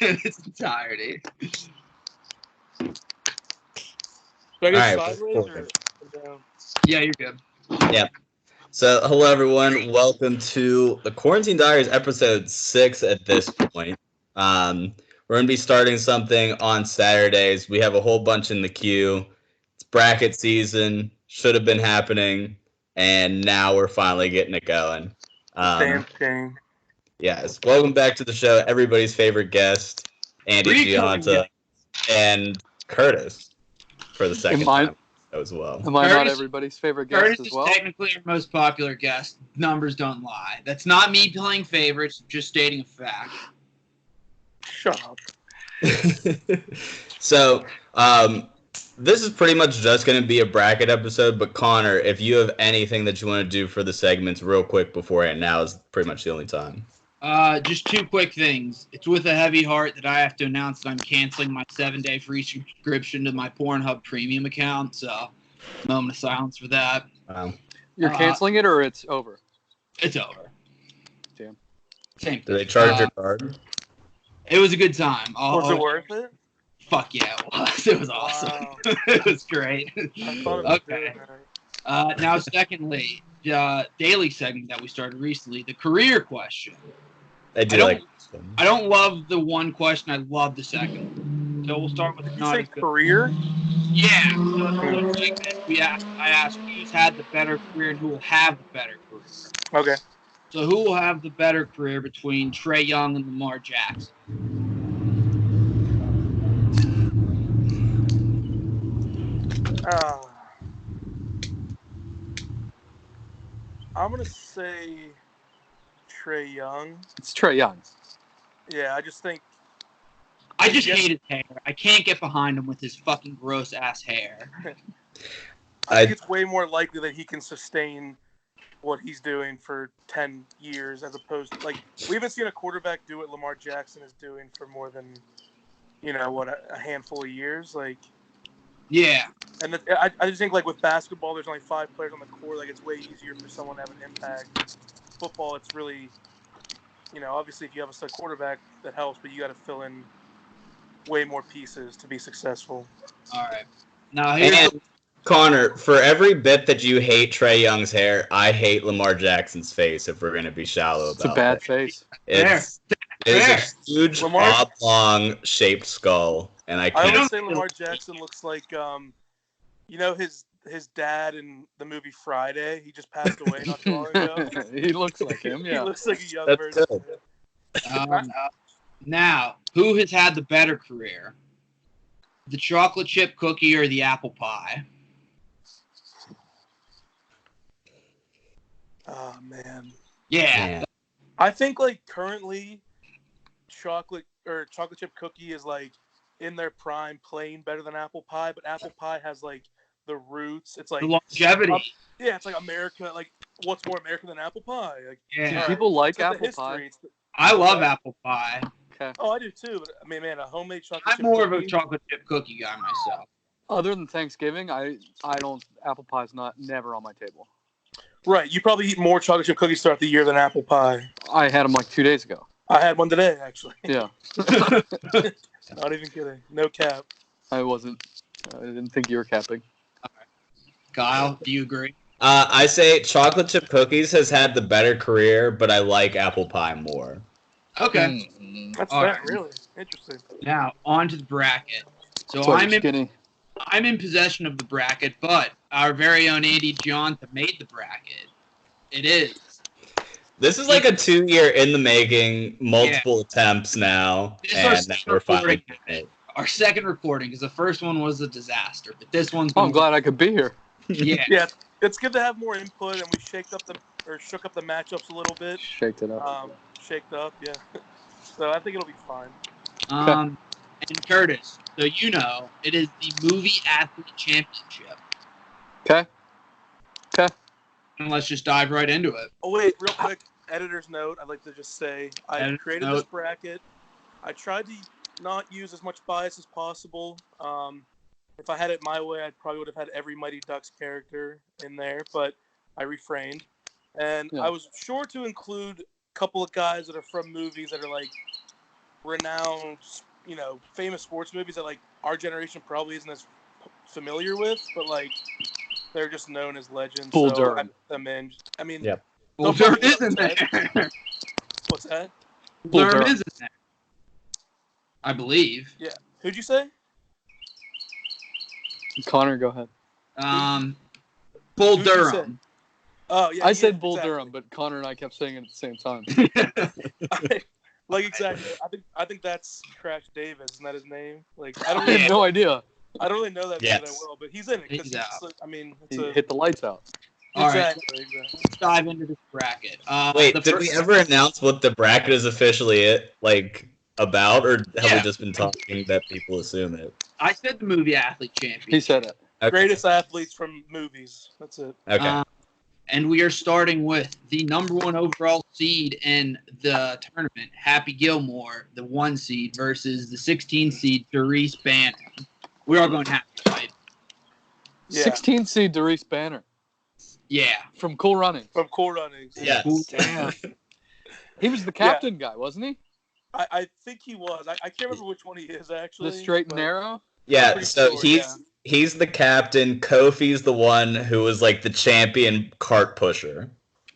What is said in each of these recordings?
in its entirety. Do I go sideways or down? Yeah, you're good. Yeah. So, hello everyone. Welcome to the Quarantine Diaries episode 6 at this point. We're going to be starting something on Saturdays. We have a whole bunch in the queue. It's bracket season. Should have been happening. And now we're finally getting it going. Damn shame. Yes. Welcome back to the show. Everybody's favorite guest, Andy Gianta, and Curtis for the second time as well. Am I not everybody's favorite guest Curtis as well? is technically our most popular guest. Numbers don't lie. That's not me playing favorites, just stating a fact. Shut up. So, this is pretty much just going to be a bracket episode, but Connor, if you have anything that you want to do for the segments real quick beforehand, now is pretty much the only time. Just two quick things. It's with a heavy heart that I have to announce that I'm canceling my 7-day free subscription to my Pornhub premium account, so moment of silence for that. Wow. You're canceling it or it's over? It's over. Damn. Same thing. Do they charge your card? It was a good time. Was it worth it? Fuck yeah, it was. It was awesome. Wow. It was great. I thought it was Okay. good. Now, secondly, daily segment that we started recently, the career question. I don't love the one question. I love the second. So we'll start with Did you say career? Yeah. I asked who's had the better career and who will have the better career. Okay. So who will have the better career between Trae Young and Lamar Jackson? I'm going to say Trae Young. It's Trae Young. Yeah, I just think... I just hate his hair. I can't get behind him with his fucking gross-ass hair. I think it's way more likely that he can sustain what he's doing for 10 years as opposed to... Like, we haven't seen a quarterback do what Lamar Jackson is doing for more than, a handful of years. Like... Yeah. And I just think, like, with basketball, there's only 5 players on the court. Like, it's way easier for someone to have an impact. Football, it's really, obviously if you have a stud quarterback, that helps, but you got to fill in way more pieces to be successful. All right. Now, here's Connor, for every bit that you hate Trae Young's hair, I hate Lamar Jackson's face, if we're going to be shallow about it. It's a bad face. It's a huge oblong shaped skull. And I would say Lamar Jackson looks like, his dad in the movie Friday. He just passed away not too long ago. He looks like him, yeah. He looks like a young version. Now, who has had the better career? The chocolate chip cookie or the apple pie? Oh, man. Yeah. I think, like, currently, chocolate chip cookie is, like, in their prime playing better than apple pie, but apple pie has, like, the roots. It's like... The longevity. It's like America. Like, what's more American than apple pie? Like, Do people like apple pie? I love apple pie. Okay. Oh, I do too. But I mean, man, a homemade chocolate I'm chip more cookie. of a chocolate chip cookie guy myself. Other than Thanksgiving, I don't. Apple pie's never on my table. Right. You probably eat more chocolate chip cookies throughout the year than apple pie. I had them like 2 days ago. I had one today, actually. Yeah. Not even kidding. No cap. I wasn't. I didn't think you were capping. All right. Kyle, do you agree? I say chocolate chip cookies has had the better career, but I like apple pie more. Okay. That's All that. right. Really interesting. Now, on to the bracket. So I'm in possession of the bracket, but our very own Andy Gianta made the bracket. It is. This is like a 2-year in the making, multiple attempts now, and now we're finally getting it. Our second recording, because the first one was a disaster, but this one's... I'm glad I could be here. Yeah. Yeah, it's good to have more input, and we shook up the matchups a little bit. Shaked it up. Shaked up, yeah. So I think it'll be fine. And Curtis, so it is the Movie Athlete Championship. Okay. And let's just dive right into it. Oh, wait, real quick, editor's note. I'd like to just say I created this bracket. I tried to not use as much bias as possible. If I had it my way, I probably would have had every Mighty Ducks character in there, but I refrained. And I was sure to include a couple of guys that are from movies that are like renowned, famous sports movies that like our generation probably isn't as familiar with, but like they're just known as legends. Bull so Durham. I mean, Yep. Bull Durham is in there. What's that? Bull Durham is in there. I believe. Yeah. Who'd you say? Connor, go ahead. Bull Who'd you say? Durham. Oh yeah. I said Bull exactly. Durham, but Connor and I kept saying it at the same time. Like exactly. I think that's Crash Davis. Isn't that his name? Like I don't I really have no idea. I don't really know that Yes. movie that well, but he's in it because He's out. I mean, He hit the lights out. All right, exactly. let's dive into this bracket. Wait, did we ever announce what the bracket is officially about, or have we just been talking that people assume it? I said the movie athlete champion. He said it. Okay. Greatest athletes from movies. That's it. Okay. And we are starting with the number 1 overall seed in the tournament, Happy Gilmore, the 1 seed, versus the 16 seed, Doris Bannon. We are going Happy, right? Yeah. 16 seed Doris Banner Yeah. from Cool Runnings. From Cool Runnings. Yes. Damn. He was the captain guy, wasn't he? I think he was. I can't remember which one he is actually. The straight and but- narrow? Yeah, pretty so sure, he's the captain. Kofi's the one who was like the champion cart pusher.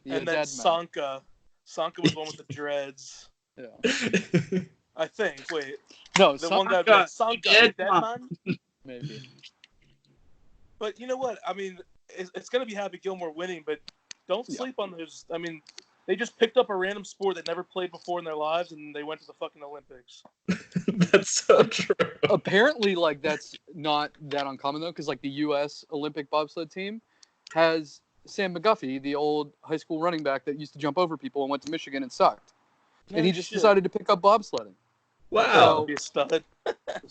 Yeah, And then dead man. Sanka was the one with the dreads. Yeah. I think. Wait. No, The one that Sanka, Sanka, dead the dead man. man? maybe. But you know what? I mean, it's going to be Happy Gilmore winning, but don't Yeah. sleep on those. I mean, they just picked up a random sport they'd never played before in their lives, and they went to the fucking Olympics. That's so true. Apparently, like, that's not that uncommon, though, because, like, the U.S. Olympic bobsled team has Sam McGuffey, the old high school running back that used to jump over people and went to Michigan and sucked. And he just decided to pick up bobsledding. Wow. Be a stud.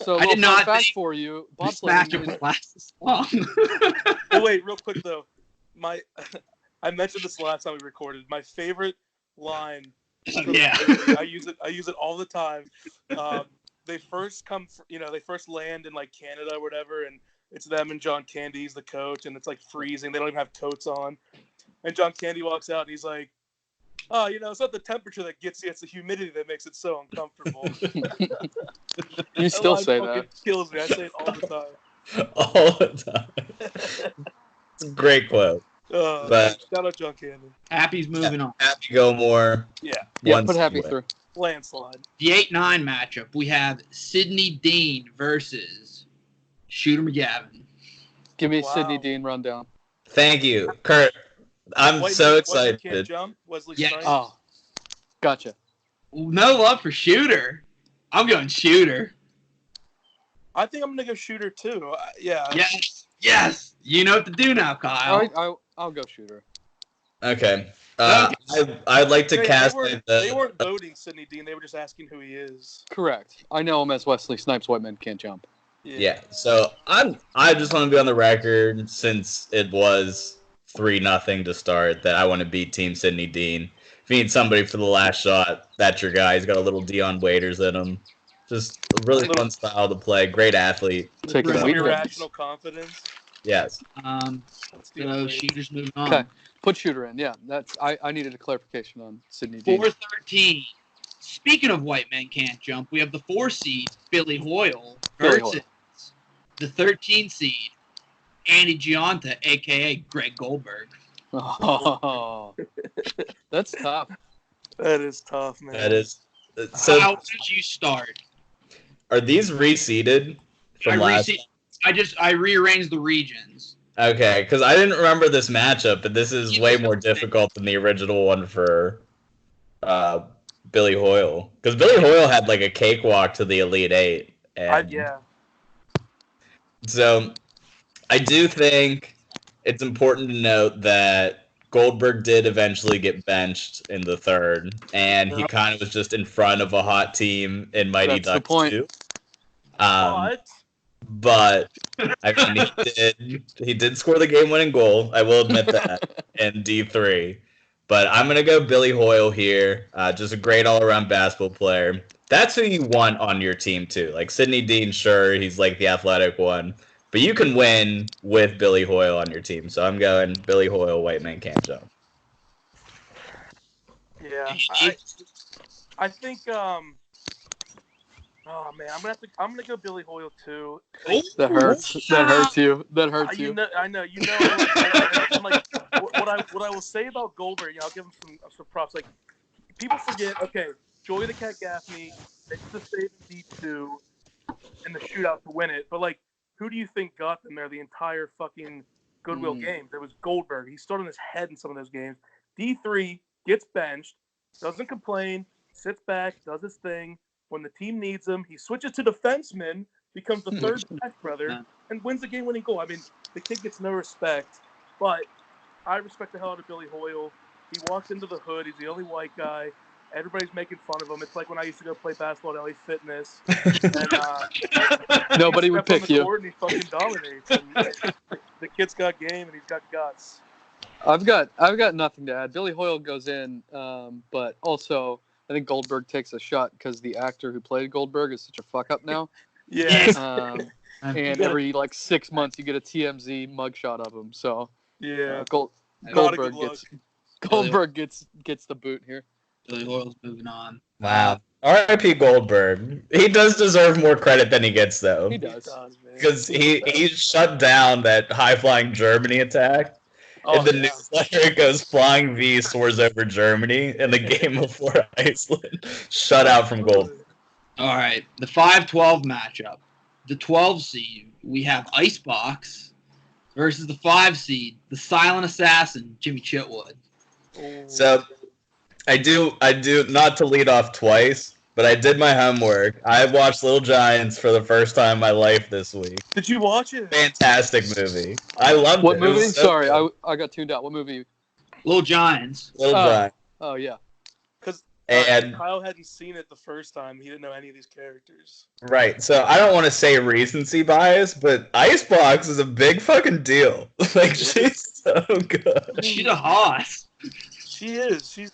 So, a I did little not fun fact think for you, This matchup bobsledding would is... last this long. Oh wait, real quick though, I mentioned this last time we recorded. My favorite line. From Yeah. the movie, I use it all the time. They first they first land in like Canada or whatever, and it's them and John Candy. He's the coach, and it's like freezing. They don't even have coats on. And John Candy walks out, and he's like, "Oh, it's not the temperature that gets you; it's the humidity that makes it so uncomfortable." You still line say fucking that. kills me. I say it all the time. All the time. It's a great quote. But- Shout out John Candy. Happy's moving on. Happy Gilmore. Yeah, Yeah, One put Happy seed through. landslide. The 8-9 matchup, we have Sydney Dean versus Shooter McGavin. Give me a Wow. Sydney Dean rundown. Thank you, Kurt. I'm White so man can't excited. jump. Wesley Yes. Snipes. Oh, gotcha. No love for Shooter. I'm going Shooter. I think I'm gonna go shooter too. Yeah. Yes. You know what to do now, Kyle. I'll go shooter. Okay. I'd like to cast They weren't voting Sydney Dean. They were just asking who he is. Correct. I know him as Wesley Snipes. White men can't jump. Yeah. So I just want to be on the record, since it was 3-0 to start, that I want to beat Team Sydney Dean. If you need somebody for the last shot, that's your guy. He's got a little Dion Waiters in him. Just a really fun style to play. Great athlete. Taking Right. Some weekends. irrational confidence. Yes. Let's do So it. Shooter's moving on. Okay. Put shooter in. Yeah, that's. I needed a clarification on Sydney Dean. 4-13. Speaking of white men can't jump, we have the 4 seed, Billy Hoyle, Billy versus the 13 seed, Andy Giunta, a.k.a. Greg Goldberg. Oh, that's tough. That is tough, man. That is. So How did you start? are these reseeded from last? I rearranged the regions. Okay, because I didn't remember this matchup, but this is way more difficult than the original one for Billy Hoyle. Because Billy Hoyle had like a cakewalk to the Elite Eight. And Yeah. So I do think it's important to note that Goldberg did eventually get benched in the third, and he kind of was just in front of a hot team in Mighty That's the Ducks point. 2. But But I mean, he did score the game-winning goal. I will admit that in D3. But I'm gonna go Billy Hoyle here. Just a great all-around basketball player. That's who you want on your team too. Like Sydney Dean, sure, he's like the athletic one, but you can win with Billy Hoyle on your team. So I'm going Billy Hoyle. White man can't jump. yeah, I think Oh man, I'm gonna go Billy Hoyle too. That hurts. That hurts you. That hurts You you. know, I know. You know, I like Goldberg. And like what I will say about Goldberg, I'll give him some props. Like people forget. Okay, Joey the Cat Gaffney makes the save in D2 in the shootout to win it. But like, who do you think got them there the entire fucking Goodwill games? It was Goldberg. He stood on his head in some of those games. D3 gets benched, doesn't complain, sits back, does his thing. When the team needs him, he switches to defenseman, becomes the third best brother, and wins the game-winning goal. I mean, the kid gets no respect, but I respect the hell out of Billy Hoyle. He walks into the hood. He's the only white guy. Everybody's making fun of him. It's like when I used to go play basketball at LA Fitness, and nobody would pick you. And he fucking dominates. And the kid's got game, and he's got guts. I've got nothing to add. Billy Hoyle goes in, but also I think Goldberg takes a shot because the actor who played Goldberg is such a fuck up now. Yeah. And every 6 months you get a TMZ mugshot of him. So yeah, Goldberg gets the boot here. Billy Hoyle's moving on. Wow. R.I.P. Goldberg. He does deserve more credit than he gets, though. He does. Because he shut down that high-flying Germany attack. In the newsletter, it goes, Flying V soars over Germany in the game before Iceland. Shut out from Goldberg. All right. The 5-12 matchup. The 12 seed, we have Icebox versus the 5 seed, the silent assassin, Jimmy Chitwood. So, I do not to lead off twice, but I did my homework. I watched Little Giants for the first time in my life this week. Did you watch it? Fantastic movie. I loved it. What movie? So Sorry, good. I got tuned out. What movie? Little Giants. Little Giants. Oh yeah. Because And Kyle hadn't seen it the first time. He didn't know any of these characters. right, so I don't want to say recency bias, but Icebox is a big fucking deal. Like, she's so good. She's a hoss. She is. She's.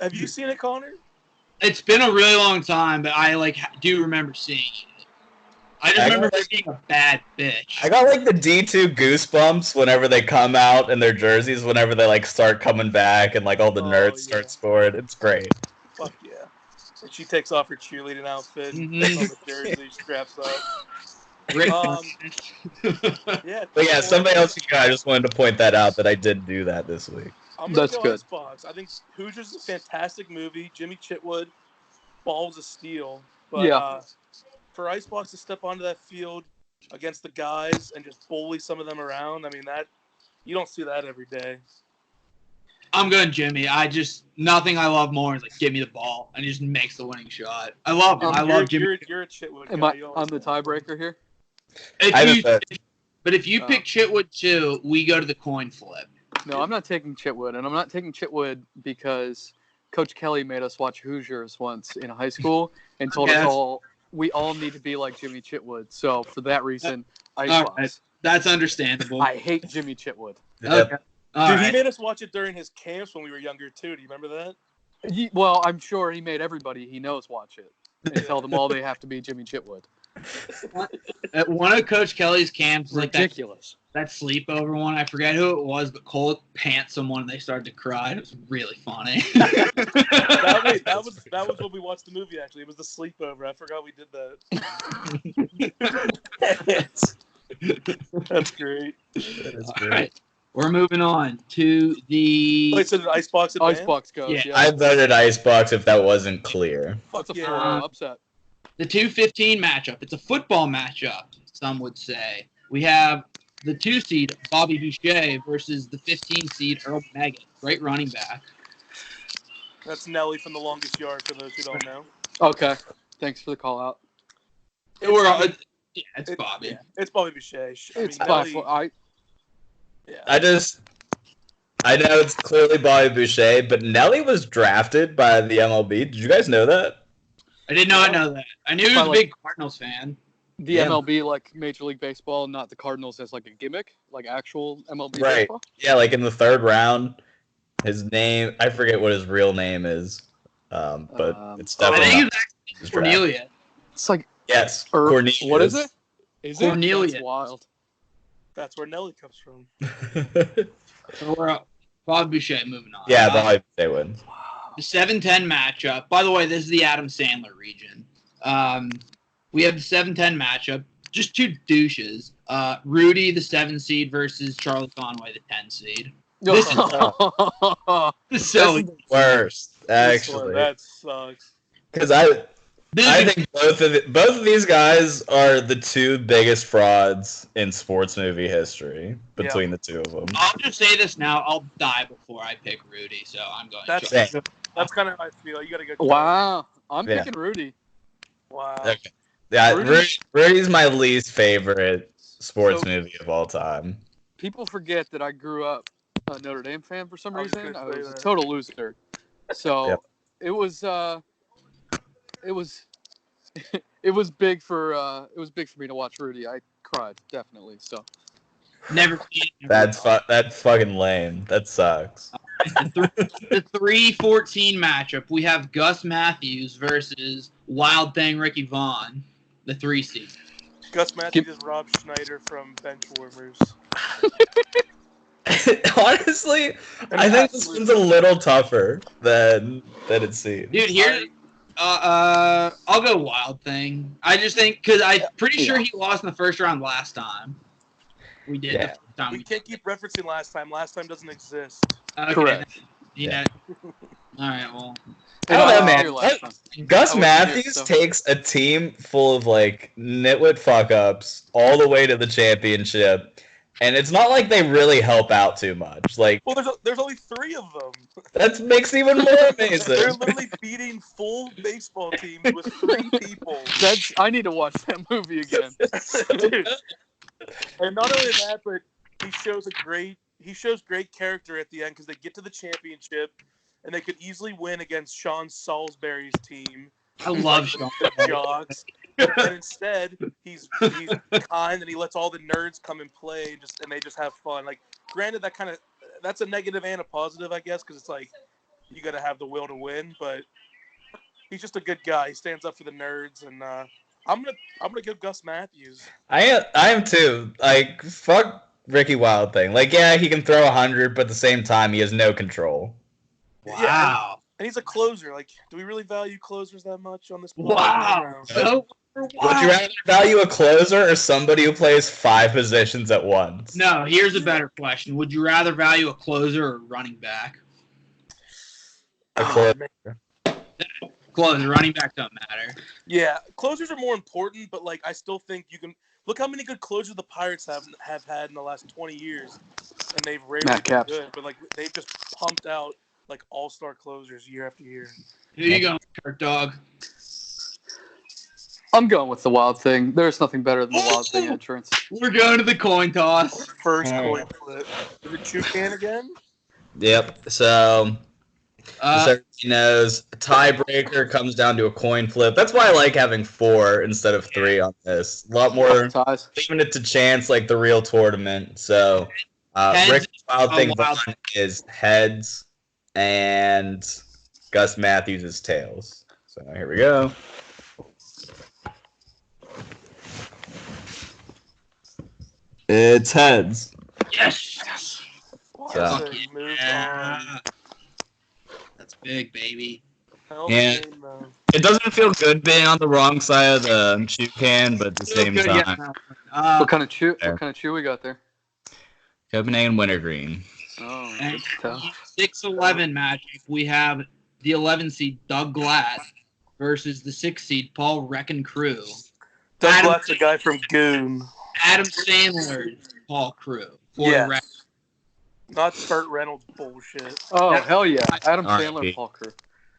Have you seen it, Connor? It's been a really long time, but I do remember seeing it. I just remember her being a bad bitch. I got the D2 goosebumps whenever they come out in their jerseys, whenever they start coming back and all the nerds start scoring. It's great. Fuck yeah. And she takes off her cheerleading outfit, puts on the jersey, straps up. But yeah, somebody else I just wanted to point that out that I did do that this week. That's good. Xbox. I think Hoosiers is a fantastic movie. Jimmy Chitwood, balls of steel. But for Icebox to step onto that field against the guys and just bully some of them around, I mean, that you don't see that every day. I'm going Jimmy. Nothing I love more is give me the ball and he just makes the winning shot. I love him. I love Jimmy. You're a Chitwood guy. Am I on the tiebreaker here? But if you pick Chitwood too, we go to the coin flip. No, I'm not taking Chitwood, and I'm not taking Chitwood because Coach Kelly made us watch Hoosiers once in high school and told us we all need to be like Jimmy Chitwood. So for that reason, that's understandable. I hate Jimmy Chitwood. Okay. Dude, he made us watch it during his camps when we were younger too. Do you remember that? Well, I'm sure he made everybody he knows watch it and tell them all they have to be Jimmy Chitwood. At one of Coach Kelly's camps, ridiculous. That sleepover one, I forget who it was, but Cole pants someone and they started to cry. It was really funny. that was when we watched the movie. Actually, it was the sleepover. I forgot we did that. That's great. That is great. Right. We're moving on to the. Wait, so did Icebox advance? Icebox goes. Yeah. I voted Icebox if that wasn't clear. That's a 4-0 upset. The 2-15 matchup. It's a football matchup, some would say. We have the 2 seed, Bobby Boucher, versus the 15 seed, Earl Megan. Great running back. That's Nelly from The Longest Yard, for those who don't know. Okay. Thanks for the call out. It's Bobby. Yeah, it's Bobby Boucher. I know it's clearly Bobby Boucher, but Nelly was drafted by the MLB. Did you guys know that? I did not know that. I knew he was a big Cardinals fan. The MLB, Major League Baseball, not the Cardinals as a gimmick, actual MLB baseball? Yeah, in the 3rd round, his name, I forget what his real name is, but it's definitely I think it's Cornelia. It's yes, Cornelius. What is it? Is Cornelia. That's wild. That's where Nelly comes from. So we're Bob Boucher moving on. Yeah, Bobby Boucher wins. the 7-10 matchup. By the way, this is the Adam Sandler region. We have the 7-10 matchup. Just two douches. Rudy, the 7 seed, versus Charlie Conway, the 10 seed. This is so This is the worst, actually. That sucks. Because I think both of these guys are the two biggest frauds in sports movie history between the two of them. I'll just say this now. I'll die before I pick Rudy, so I'm going. That's kind of how I feel. You got to go. Wow, I'm picking Rudy. Wow. Okay. Yeah, Rudy's my least favorite sports movie of all time. People forget that I grew up a Notre Dame fan for some reason. I was a total loser. So it was big for me to watch Rudy. I cried definitely. So never seen it. That's fucking lame. That sucks. The 3-14 matchup. We have Gus Matthews versus Wild Thing Ricky Vaughn, the 3 seed. Gus Matthews is Rob Schneider from Benchwarmers. Honestly, I think this one's a little tougher than it seems. Dude, here, I'll go Wild Thing. I just think because I'm pretty sure he lost in the first round last time. We did. Yeah. The first time We can't keep referencing last time. Last time doesn't exist. Okay, correct. Yeah. All right. Well, I don't know, man. Gus Matthews takes a team full of like nitwit fuck ups all the way to the championship. And it's not like they really help out too much. Like, well, there's only 3 of them. That makes it even more amazing. They're literally beating full baseball teams with 3 people. I need to watch that movie again. Dude. And not only that, but he shows great character at the end because they get to the championship and they could easily win against Sean Salisbury's team. I love Sean. Jocks. And instead, he's kind and he lets all the nerds come and play, and they just have fun. Like, granted, that's a negative and a positive, I guess, because it's like you got to have the will to win. But he's just a good guy. He stands up for the nerds, and I'm gonna go Gus Matthews. I am too. Like, fuck Ricky Wild Thing. Like, yeah, he can throw 100, but at the same time, he has no control. Wow. Yeah, and he's a closer. Like, do we really value closers that much on this? Wow. Would you rather value a closer or somebody who plays 5 positions at once? No, here's a better question. Would you rather value a closer or running back? A closer. Closer, running back don't matter. Yeah, closers are more important, but like I still think you can look how many good closers the Pirates have had in the last 20 years, and they've rarely been good. But like they've just pumped out like all-star closers year after year. Who you going, Kurt Dog? I'm going with the Wild Thing. There's nothing better than the Wild Thing entrance. We're going to the coin toss. First coin flip. Is it Toucan again? Yep. So, as everybody knows, a tiebreaker comes down to a coin flip. That's why I like having 4 instead of 3 on this. A lot more leaving it to chance, like the real tournament. So, Rick's Wild Thing is heads, and Gus Matthews is tails. So here we go. It's heads. Yes. So, yeah. That's big, baby. Yeah. It doesn't feel good being on the wrong side of the shoe can, but at the same time. What kind of chew we got there? Copenhagen Wintergreen. Oh, and tough. 6-11 matchup. We have the 11 seed Doug Glatt versus the 6 seed Paul Reckin Crew. Doug Glatt's the guy from Goon. Adam Sandler's Paul Crew. Yeah. Not Burt Reynolds bullshit. Oh, hell yeah. Adam Sandler, Paul Crew.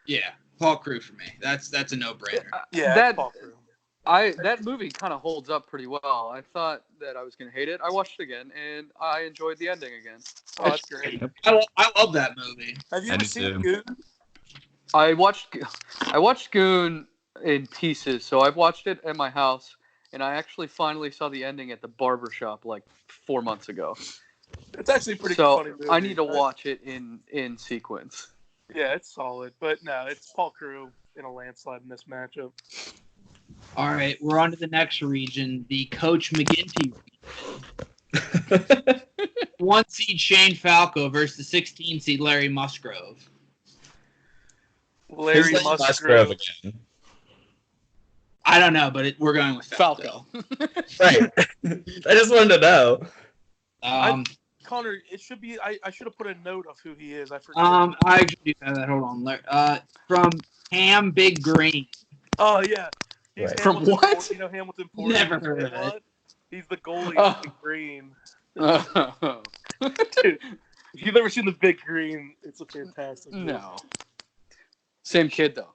Yeah, Paul Crew for me. That's a no-brainer. Yeah, Paul Crew. That movie kind of holds up pretty well. I thought that I was going to hate it. I watched it again, and I enjoyed the ending again. Oh, that's great. I love that movie. Have you ever seen Goon? I watched Goon in pieces, so I've watched it at my house, and I actually finally saw the ending at the barber shop like 4 months ago. It's actually pretty funny. So movie. I need to watch it in sequence. Yeah, it's solid, but no, it's Paul Crew in a landslide in this matchup. All right, we're on to the next region, the Coach McGinty region. 1 seed Shane Falco versus the 16 seed Larry Musgrove. Larry Who's Musgrove. again? I don't know, but we're going with Falco. Right. I just wanted to know. Connor, it should be. I should have put a note of who he is. I forgot. I actually do have that. Hold on. From Ham Big Green. Oh yeah. He's Right. From Hamilton what? Ford, you know Hamilton Ford? Never heard of it. He's the goalie Oh. of Big Green. Oh. Dude, if you've never seen the Big Green, it's a fantastic movie. No. Same kid though.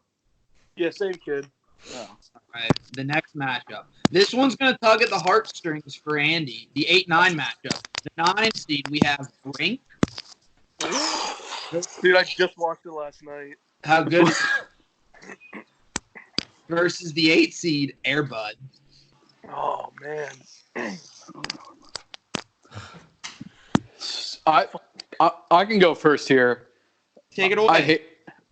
Yeah, same kid. Oh. All right, the next matchup. This one's going to tug at the heartstrings for Andy. The 8-9 matchup. The 9 seed, we have Brink. Dude, I just watched it last night. How good is it? Versus the 8 seed, Airbud. Oh man. I can go first here. Take it away.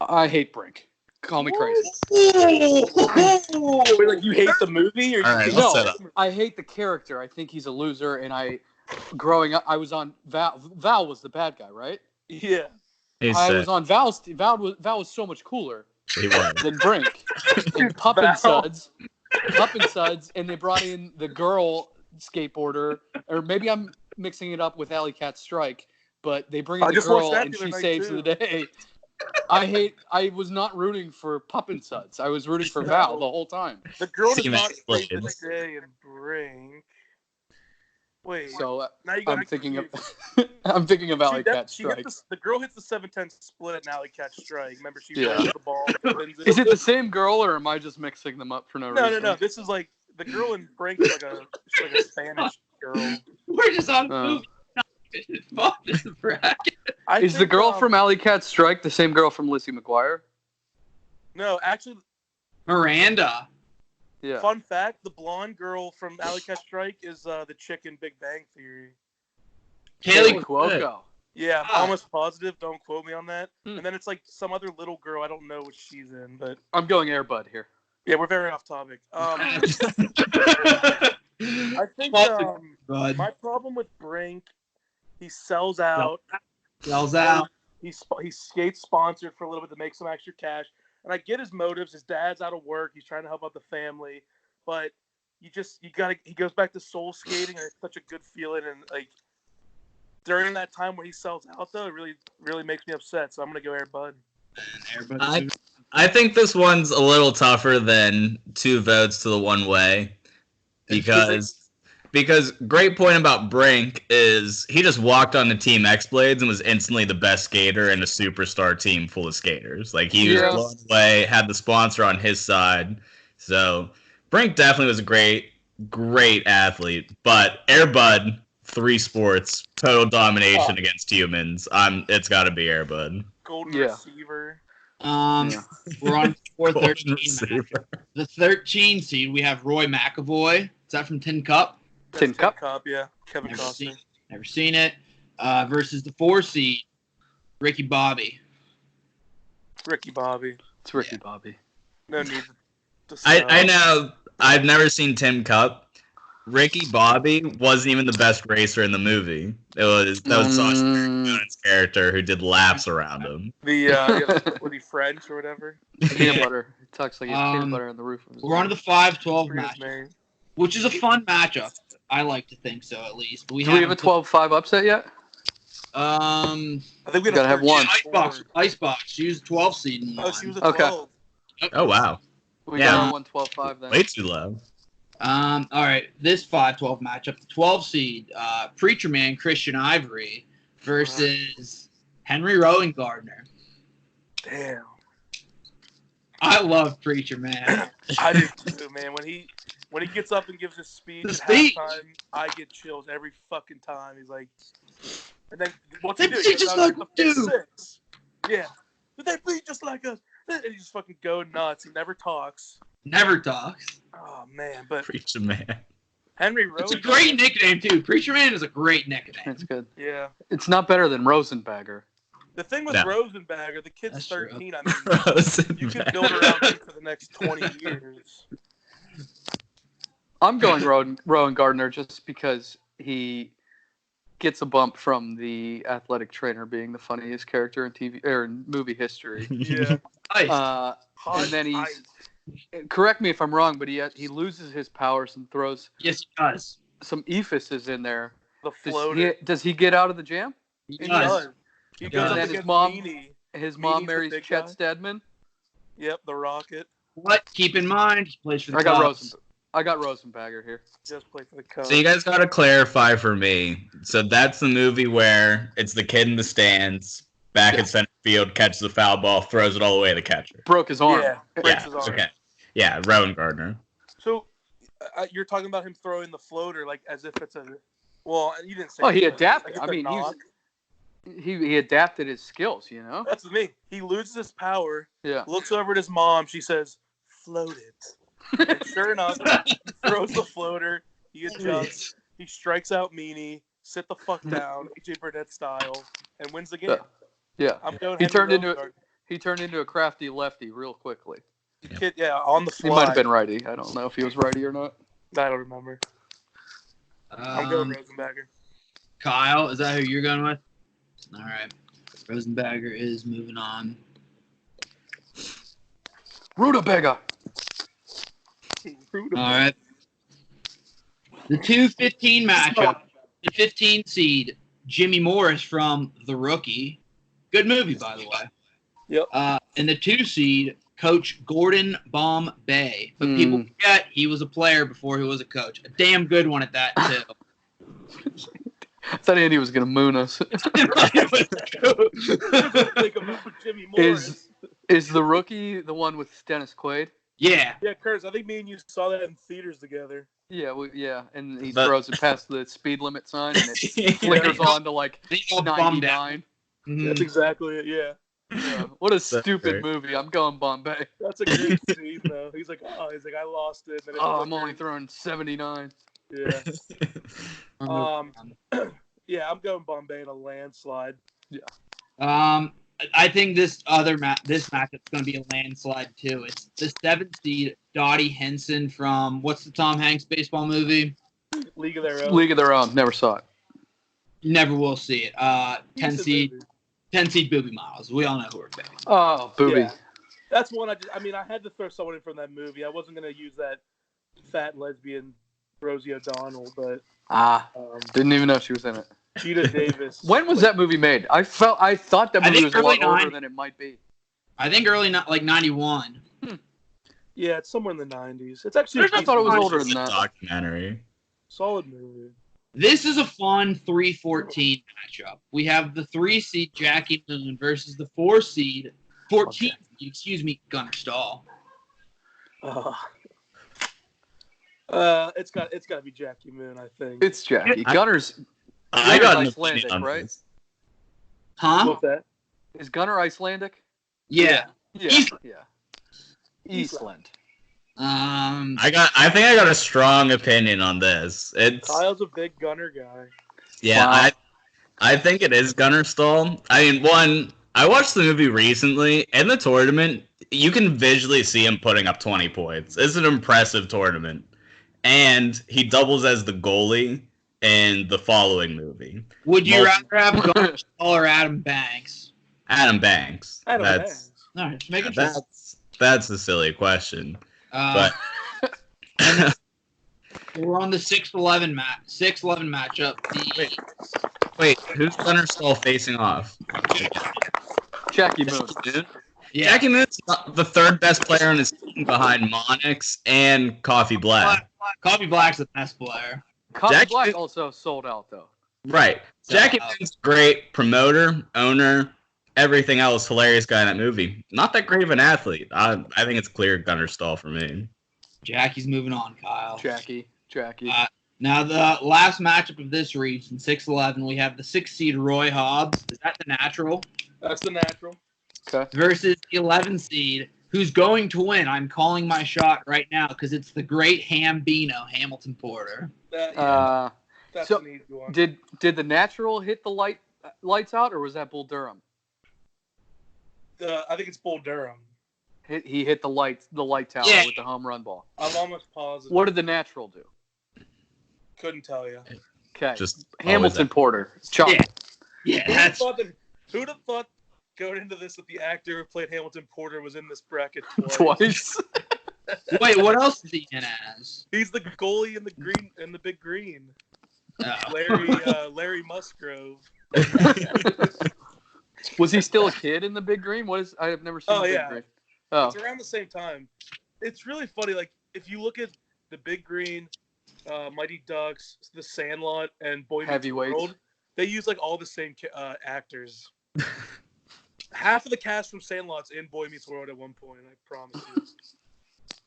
I hate Brink. Call me crazy. Wait, like you hate the movie, or All right, you let's No, set up. I hate the character. I think he's a loser. And growing up, I was on Val. Val was the bad guy, right? Yeah. I was on Val's team. Val was so much cooler He was. than Brink. And Pup and Suds, and they brought in the girl skateboarder, or maybe I'm mixing it up with Alley Cat Strike, but they bring in I the just watched girl that and the other she night, saves too. the day. I was not rooting for Pup and Suds. I was rooting for Val the whole time. The girl does Team not save the explosions. day and Brink. Wait. So now you got I'm thinking of Alley Cat Strike. The girl hits the 7-10 split and Alley Cat Strike. Remember, she Yeah. runs the ball. Wins Is it the same girl, or am I just mixing them up for no reason? No. This is like the girl in Brink is like a Spanish girl. We're just on Oh. movie. Fuck this bracket. Is the girl from Alley Cat Strike the same girl from Lizzie McGuire? No, actually, Miranda. Yeah. fun fact: the blonde girl from Alley Cat Strike is the chick in Big Bang Theory. Kaylee Cuoco. Yeah, I'm Ah. almost positive. Don't quote me on that. Hmm. And then it's like some other little girl. I don't know what she's in, but I'm going Airbud here. yeah, we're very off topic. I think Bud. my problem with Brink, he sells out. Sells out. He skates sponsored for a little bit to make some extra cash, and I get his motives. His dad's out of work. He's trying to help out the family, but you gotta. He goes back to soul skating, and it's such a good feeling. And like during that time where he sells out, though, it really makes me upset. So I'm gonna go Airbud. I think this one's a little tougher than 2 votes to the one way because great point about Brink is he just walked on the Team X-Blades and was instantly the best skater in a superstar team full of skaters. Like he was blown away, had the sponsor on his side. So Brink definitely was a great athlete, but Airbud, 3 sports, total domination against humans. It's got to be Airbud. Golden receiver. We're on 4-13. The 13 seed, we have Roy McAvoy. Is that from Tin Cup? Tin Cup? Yeah. Kevin Costner. Never seen it. Versus the 4 seed, Ricky Bobby. Ricky Bobby. It's Ricky Bobby. No need to I know. I've never seen Tin Cup. Ricky Bobby wasn't even the best racer in the movie. That was Sacha Baron Cohen's character who did laps around him. Was he French or whatever? Peanut butter. It talks like he has peanut butter on the roof of his We're on to the 5-12 Forget his match, name. which is a fun matchup. I like to think so, at least. But Do we have a 12-5 upset yet? I think we gotta have one. Icebox. She was a 12 seed in one. Oh, she was a Okay. 12. Oh wow, We Yeah. got our 1-12-5 then. way too low. All right, this 5-12 matchup, the 12 seed, Preacher Man Christian Ivory versus Henry Rowan Gardner. Damn. I love Preacher Man. I do too, man. When he gets up and gives his speech The at speech. halftime, I get chills every fucking time. He's like, and then what's They he do? beat just like the we do. 6. Yeah. But they beat just like us. And he just fucking go nuts. He never talks. Never talks. Oh man, but Preacher Man. Henry Rowan. It's a great nickname, too. Preacher Man is a great nickname. It's good. Yeah. It's not better than Rosenbagger. The thing with No. Rosenbagger, the kid's That's true. 13. I mean, you could build around him for the next 20 years. I'm going Rowan Gardner just because he gets a bump from the athletic trainer being the funniest character in TV or in movie history. Yeah. Nice. And then correct me if I'm wrong, but he loses his powers and throws Yes, he does. some ephuses in there. The floater. Does he get out of the jam? He He does. does. He goes up And against Meanie. His mom Meanie's the marries big Chet guy. Stedman. Yep, the Rocket. But keep in mind, he plays for the I got Cubs. Rosenbagger here. Just played for the Cubs. So you guys got to clarify for me. So that's the movie where it's the kid in the stands, back at center field, catches the foul ball, throws it all the way to the catcher. Broke his arm. Yeah, breaks his arm. Okay. Yeah, Rowan Gardner. So you're talking about him throwing the floater like as if it's a. Well, you didn't say. Oh, he it, adapted. like I it's a mean, knock. he adapted his skills, you know? That's the thing. He loses his power. Yeah. Looks over at his mom. She says, "Float it." And sure enough, he throws the floater. He adjusts. He strikes out Meanie. Sit the fuck down, AJ Burnett style, and wins the game. Yeah. I'm going. He turned into a crafty lefty real quickly. Kid, on the fly. He might have been righty. I don't know if he was righty or not. I don't remember. I'm going Rosenbagger. Kyle, is that who you're going with? All right. Rosenbagger is moving on. Rutabaga. All right. The 2-15 matchup. The 15 seed, Jimmy Morris from The Rookie. Good movie, by the way. Yep. And the 2 seed, Coach Gordon Bombay. But people forget he was a player before he was a coach. A damn good one at that, too. I thought Andy was going to moon us. Think about Jimmy Morris. Is The Rookie the one with Dennis Quaid? Yeah. Yeah, Curtis, I think me and you saw that in theaters together. Yeah, and he throws it past the speed limit sign, and it flickers on to like They all bummed 99. That's exactly it, yeah. Yeah. What a stupid movie. I'm going Bombay. That's a great scene, though. He's like, I lost it. And then I'm only throwing 79. Yeah. Yeah, I'm going Bombay in a landslide. Yeah. I think this matchup's going to be a landslide too. It's the 7th seed Dottie Henson from what's the Tom Hanks baseball movie? League of Their Own. League of Their Own. Never saw it. Never will see it. 10 seed Booby Miles. We all know who we're picking. Oh, Booby. Yeah. That's one I had to throw someone in from that movie. I wasn't going to use that fat lesbian Rosie O'Donnell, but didn't even know she was in it. Cheetah Davis. When was that movie made? I thought that movie was a lot older than it might be. I think early, like 91. Yeah, it's somewhere in the 90s. It's actually. I thought it was older than that. Documentary. Solid movie. This is a fun 3-14 matchup. We have the 3 seed Jackie Moon versus the 4 seed 14. Okay. Gunnar Stahl. It's got to be Jackie Moon, I think. It's Jackie. Gunner's I got Icelandic, right? Huh? What's that? Is Gunner Icelandic? Yeah. Eastland. I think I got a strong opinion on this. Kyle's a big Gunner guy. Yeah, Wow. I think it is Gunnar Stahl. I mean, I watched the movie recently. In the tournament, you can visually see him putting up 20 points. It's an impressive tournament. And he doubles as the goalie in the following movie. Would you rather have Gunnar Stahl or Adam Banks? Adam Banks. All right, make it That's a silly question. We're on the 6-11 matchup. Wait, who's Gunnar Stahl facing off? Jackie Moon. Yeah. Jackie Moon's the 3rd best player on his team behind Monix and Coffee Black. Coffee Black's the best player. Coffee Black also sold out, though. Right. Jackie Moon's great promoter, owner, everything else. Hilarious guy in that movie. Not that great of an athlete. I think it's clear Gunnar Stahl for me. Jackie's moving on, Kyle. Jackie. Now, the last matchup of this region, 6-11, we have the 6 seed Roy Hobbs. Is that the natural? That's the natural. Okay. Versus the 11 seed, who's going to win. I'm calling my shot right now because it's the great Hambino, Hamilton Porter. That's an easy one. Did the natural hit the lights out, or was that Bull Durham? I think it's Bull Durham. He hit the light tower with the home run ball. I'm almost positive. What did the natural do? Couldn't tell you. Okay. Just Hamilton Porter. Chuck. Yeah. Who'd have thought going into this that the actor who played Hamilton Porter was in this bracket Twice. Wait, what else is he in as? He's the goalie in the Big Green. Oh. Larry Musgrove. Was he still a kid in the Big Green? I have never seen the Big Green. Oh. It's around the same time. It's really funny. Like, if you look at the Big Green, Mighty Ducks, The Sandlot, and Boy Meets World, they use like all the same actors. Half of the cast from Sandlot's in Boy Meets World at one point, I promise you.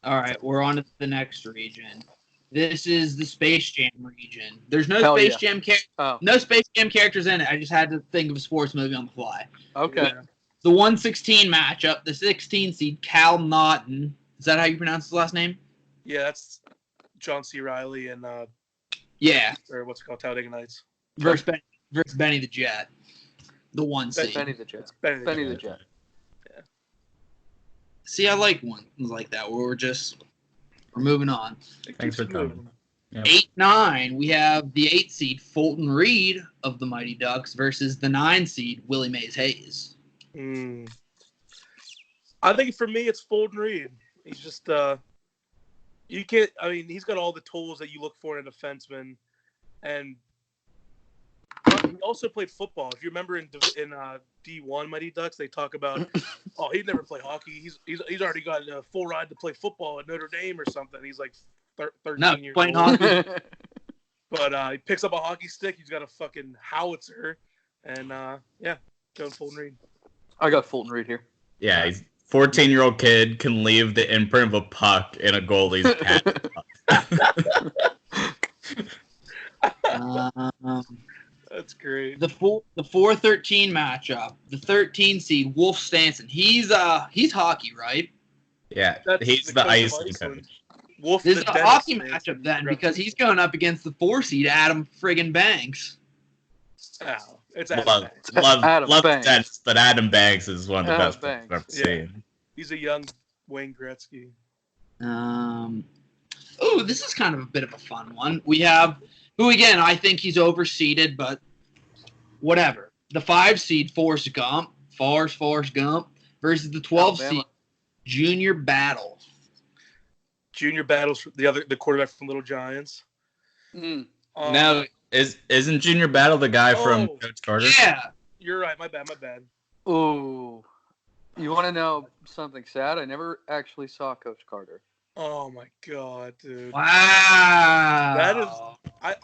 All right, we're on to the next region. This is the Space Jam region. There's no Space Jam characters in it. I just had to think of a sports movie on the fly. Okay. Yeah. The 116 matchup, the 16 seed Cal Naughton. Is that how you pronounce his last name? Yeah, that's John C. Reilly and or what's it called, Talladega Nights. Versus Benny the Jet. The 1 seed. Benny the Jet. Benny the Jet. Yeah. See, I like ones like that where we're moving on. Thanks for coming. Yep. 8-9, we have the 8 seed Fulton Reed of the Mighty Ducks versus the 9 seed Willie Mays Hayes. I think for me it's Fulton Reed. He's just he's got all the tools that you look for in a defenseman, and he also played football. If you remember in D1 Mighty Ducks, they talk about, he'd never play hockey. He's already got a full ride to play football at Notre Dame or something. He's like 13 years playing old. hockey. But he picks up a hockey stick. He's got a fucking howitzer, and going Fulton Reed. I got Fulton Reed here. Yeah, he's 14-year-old kid can leave the imprint of a puck in a goalie's pad. That's great. The 4-13 matchup. The 13 seed Wolf Stanson. He's hockey, right? Yeah, he's the Iceland coach. Wolf. This is a hockey matchup then because he's going up against the 4 seed Adam friggin' Banks. Oh, it's Adam Banks. Love Dennis, but Adam Banks is one of the best I've ever seen. He's a young Wayne Gretzky. This is kind of a bit of a fun one. We have, who again, I think he's overseeded, but whatever. The 5 seed Forrest Gump versus the 12 seed Junior Battle. Junior Battle's the quarterback from Little Giants. Now, isn't Junior Battle the guy from Coach Carter? Yeah. You're right. My bad. Ooh. You want to know something sad? I never actually saw Coach Carter. Oh, my God, dude. Wow. That is...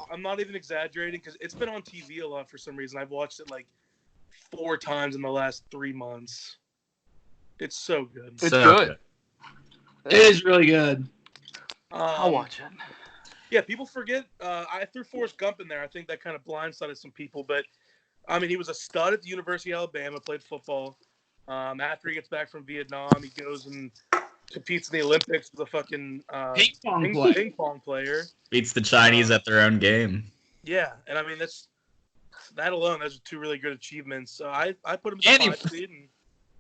I'm not even exaggerating because it's been on TV a lot for some reason. I've watched it like 4 times in the last 3 months. It's so good. It's good. It is really good. I'll watch it. Yeah, people forget. I threw Forrest Gump in there. I think that kind of blindsided some people. But, I mean, he was a stud at the University of Alabama, played football. After he gets back from Vietnam, he goes and competes in the Olympics with a fucking ping pong player. Beats the Chinese at their own game. Yeah, and I mean, that alone, those are 2 really good achievements. So I put him in the 5 seed.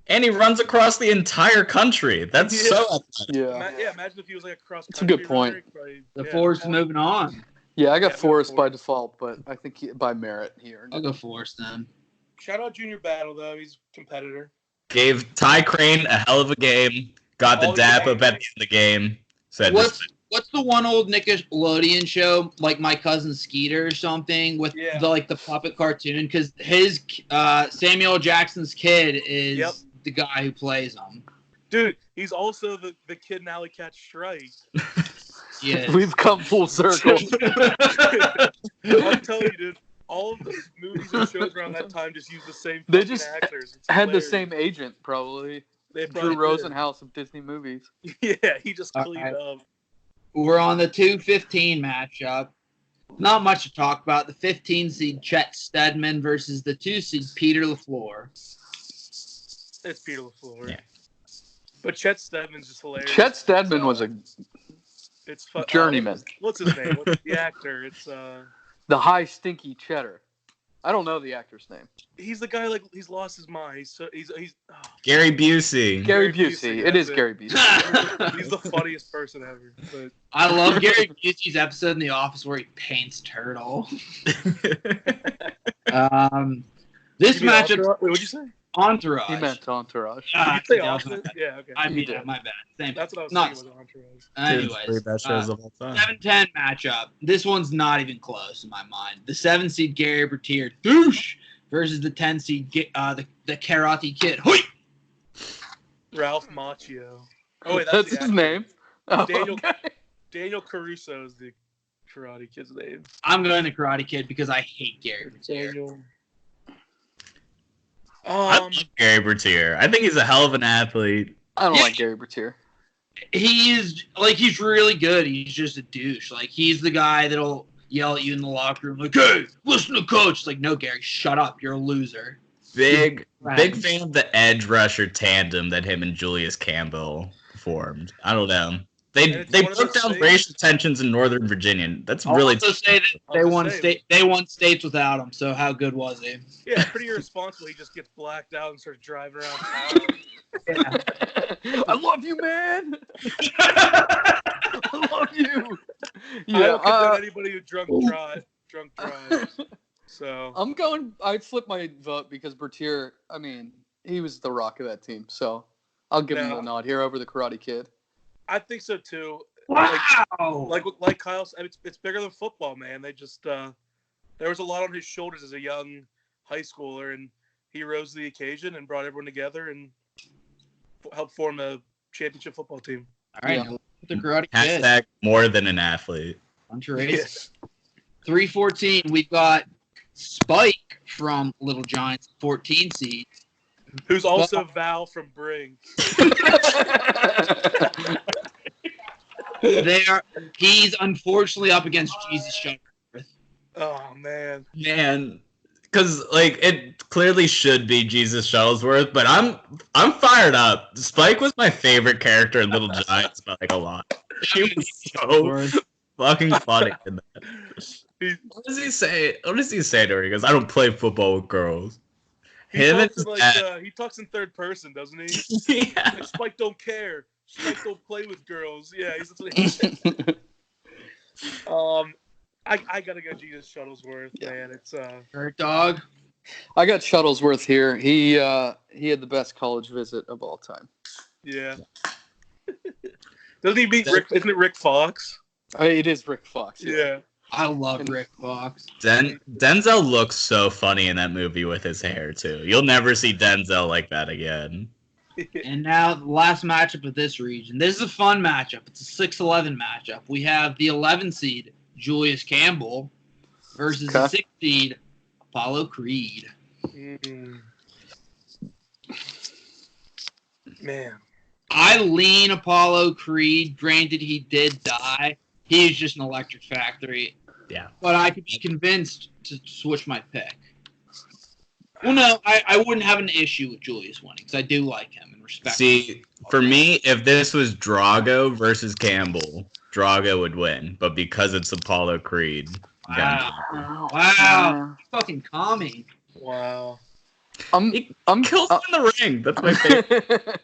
And he runs across the entire country. That's so... Yeah, imagine if he was like a cross-country. That's a good point. The Forrest moving on. Yeah, I got Forrest by default, but I think by merit here. I'll go Forrest then. Shout out Junior Battle, though. He's a competitor. Gave Ty Crane a hell of a game. Got the dap up at the end of the game. Said, What's the one old Nickelodeon show, like My Cousin Skeeter or something, with the puppet cartoon? Because his Samuel Jackson's kid is the guy who plays him. Dude, he's also the kid in Alley Cat Strike. Yeah, we've come full circle. I'm telling you, dude. All of the movies and shows around that time just used the same actors. It's had the same agent, probably. Drew Rosenhaus of Disney movies. Yeah, he just cleaned up. We're on the 2-15 matchup. Not much to talk about. The 15 seed Chet Steadman versus the 2 seed Peter LaFleur. It's Peter LaFleur. Yeah. But Chet Steadman's just hilarious. Chet Steadman was a journeyman. What's his name? What's the actor? It's the High Stinky Cheddar. I don't know the actor's name. He's the guy he's lost his mind. He's Gary Busey. Gary Busey. It is Gary Busey. He's the funniest person ever. But I love Gary Busey's episode in The Office where he paints Turtle. This matchup. Wait, what'd you say? Entourage. He meant Entourage. Did you say Office? Yeah, okay. I mean, my bad. Same. That's what I was Not, thinking was Entourage. anyways, Three best shows of all time. 7-10 matchup. This one's not even close in my mind. The 7 seed Gary Bertier douche versus the 10 seed the Karate Kid. Hoi! Ralph Macchio. Oh wait, that's his name. Oh, Daniel Caruso is the Karate Kid's name. I'm going to Karate Kid because I hate Gary Bertier. Daniel. I love Gary Bertier. I think he's a hell of an athlete. I don't like Gary Bertier. He's really good. He's just a douche. Like, he's the guy that'll yell at you in the locker room, like, hey, listen to coach. It's like, no, Gary, shut up. You're a loser. Big fan of the edge rusher tandem that him and Julius Campbell formed. I don't know. They broke down racial tensions in Northern Virginia. That's really. Also say that they won states without him. So how good was he? Yeah, pretty irresponsible. He just gets blacked out and starts driving around town. Yeah. I love you, man. I love you. Yeah, I don't condone anybody who drunk drives. So I'd flip my vote because Bertier. I mean, he was the rock of that team. So I'll give him the nod here over the Karate Kid. I think so too. Wow. Like Kyle said, it's bigger than football, man. They just there was a lot on his shoulders as a young high schooler, and he rose to the occasion and brought everyone together and helped form a championship football team. All right, the Karate Kid. Hashtag more than an athlete. Underrated. 3-14. We've got Spike from Little Giants, 14 seed. Who's also Val from Bring. He's unfortunately up against Jesus Shuttleworth. Oh man, because it clearly should be Jesus Shuttlesworth, but I'm fired up. Spike was my favorite character in Little Giants by a lot. He was so fucking funny in that. What does he say? What does he say to her? He goes, "I don't play football with girls." He talks in third person, doesn't he? Yeah. Like, Spike don't care. Spike don't play with girls. Yeah, that's what he said. I gotta go Jesus Shuttlesworth, man. It's Hurt dog. I got Shuttlesworth here. He had the best college visit of all time. Yeah. Doesn't he beat Rick? Isn't it Rick Fox? It is Rick Fox. Yeah. I love Rick Fox. Denzel looks so funny in that movie with his hair too. You'll never see Denzel like that again. And now the last matchup of this region. This is a fun matchup. It's a 6-11 matchup. We have the 11 seed Julius Campbell versus the 6 seed Apollo Creed. Man, I lean Apollo Creed. Granted, he did die. He's just an electric factory. Yeah. But I could be convinced to switch my pick. Well, no, I wouldn't have an issue with Julius winning because I do like him and respect him. See, for me, if this was Drago versus Campbell, Drago would win. But because it's Apollo Creed, wow, fucking calming. Wow. I'm kills in the ring. That's my favorite.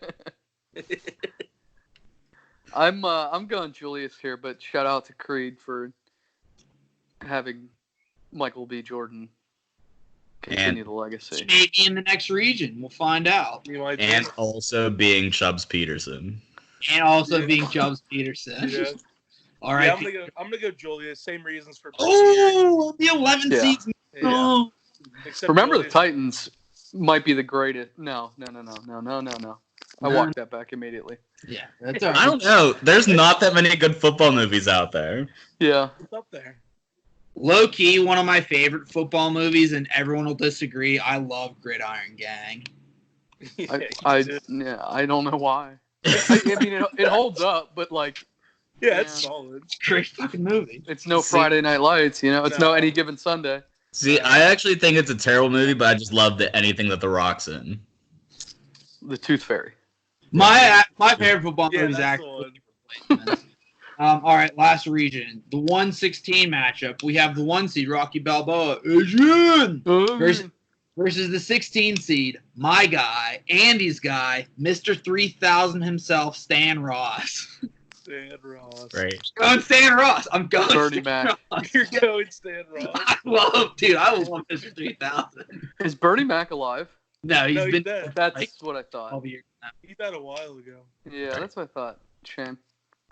I'm going Julius here, but shout out to Creed for having Michael B. Jordan continue the legacy. Maybe in the next region, we'll find out. And also being Chubbs Peterson. And also being Chubbs Peterson. Yeah. All right. Yeah, I'm gonna go Julius. Same reasons for. Oh, the 11 seeds. Yeah. Oh. Remember, Julius. The Titans might be the greatest. No. I walked that back immediately. Yeah, that's all right. I don't know. There's not that many good football movies out there. Yeah. It's up there. Low key, one of my favorite football movies, and everyone will disagree. I love Gridiron Gang. I don't know why. I mean, it holds up, but it's solid. It's a great fucking movie. It's no Friday Night Lights, It's no Any Given Sunday. See, I actually think it's a terrible movie, but I just love anything that The Rock's in. The Tooth Fairy. My favorite football movie is actually All right, last region. The 116 matchup. We have the 1 seed, Rocky Balboa, Adrian, versus the 16 seed, my guy, Andy's guy, Mr. 3000 himself, Stan Ross. Stan Ross. Right. I'm going Stan Ross. I'm going Bernie Stan Mac. Ross. You're going Stan Ross. I love Mr. 3000. Is Bernie Mac alive? No, he's been dead. That's like what I thought. 12 years now. He died a while ago. Yeah, that's what I thought. Shame.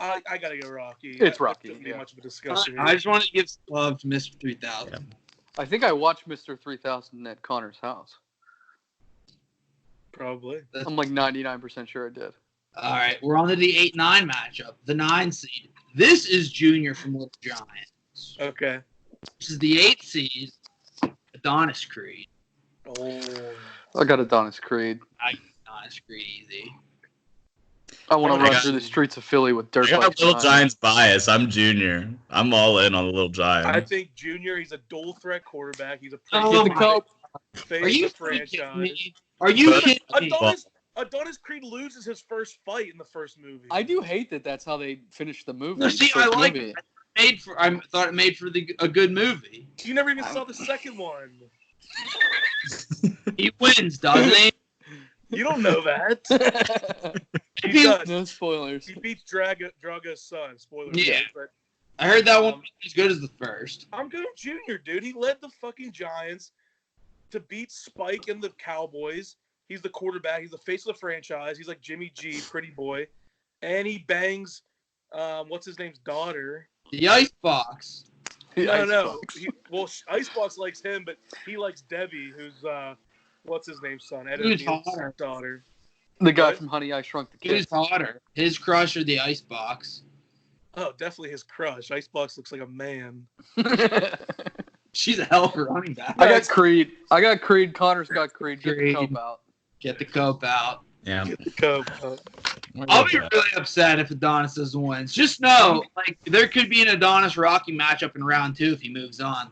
I gotta go Rocky. It's Rocky, That shouldn't be yeah. much of a discussion. I just wanted to give some love to Mr. 3000. Yeah. I think I watched Mr. 3000 at Connor's house. Probably. I'm like 99% sure I did. All right, we're on to the 8-9 matchup. The 9 seed. This is Junior from Little Giants. Okay. This is the 8 seed, Adonis Creed. Oh. I got Adonis Creed. Adonis Creed easy. I want to I run got- through the streets of Philly with dirt I got bikes. Little on. Giants bias. I'm Junior. I'm all in on the Little I Giants. think Junior, he's a dual threat quarterback. He's a Oh, Get the coat. face Are you of the kidding franchise. me? Are you kidding me? Adonis Creed loses his first fight in the first movie. I do hate that that's how they finished the movie. No, see, the first I like movie. it. I thought it made for a good movie. You never even saw the second one. He wins, doesn't he? You don't know that. He does. No spoilers. He beats Draga's son. Spoiler Yeah. alert, but I heard that one was as good as the first. I'm going Junior, dude. He led the fucking Giants to beat Spike and the Cowboys. He's the quarterback. He's the face of the franchise. He's like Jimmy G, pretty boy. And he bangs, what's his name's daughter. The Icebox. No. Icebox likes him, but he likes Debbie, who's, what's his name's son? Ed Who's O'Neill's hotter? daughter. The guy What? from Honey, I Shrunk the Who's Kids. hotter? His crush or the Icebox? Oh, definitely his crush. Icebox looks like a man. She's a hell of a running back. I got Creed. Connor's got Creed. Get the Creed. cope out. Get the cope out. Yeah. Get the coke. I'll be really upset if Adonis doesn't win. Just know, there could be an Adonis Rocky matchup in round 2 if he moves on.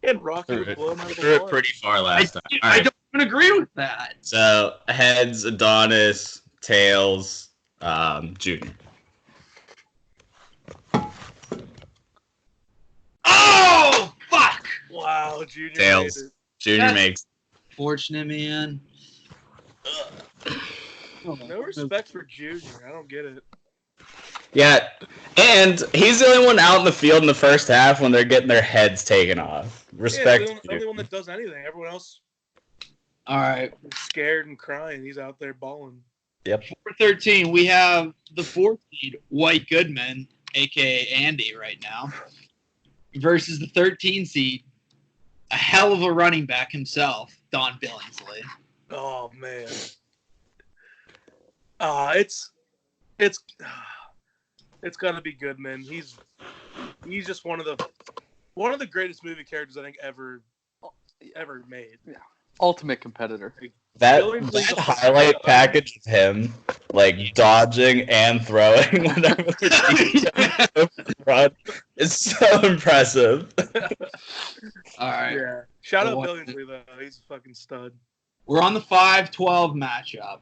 And Rocky would blow him out of Threw the it water. pretty far last time. All I right. don't even agree with that. So heads, Adonis, tails, Junior. Oh, fuck! Wow, Junior Tails. made it. Junior That's- makes. Fortunate, man. No respect for Junior. I don't get it. Yeah, and he's the only one out in the field in the first half when they're getting their heads taken off. Respect. Yeah, the only one that does anything. Everyone else All right. is scared and crying. He's out there balling. Yep. For 13, we have the 4th seed, White Goodman, a.k.a. Andy right now, versus the 13 seed, a hell of a running back himself, Don Billingsley. Oh man. It's gotta be Goodman. He's just one of the greatest movie characters I think ever made. Ultimate competitor. That Billingsley's a- highlight package of him, like dodging and throwing whenever they're run, is so impressive. All right. Yeah. Shout out What- Billingsley though. He's a fucking stud. We're on the 5-12 matchup.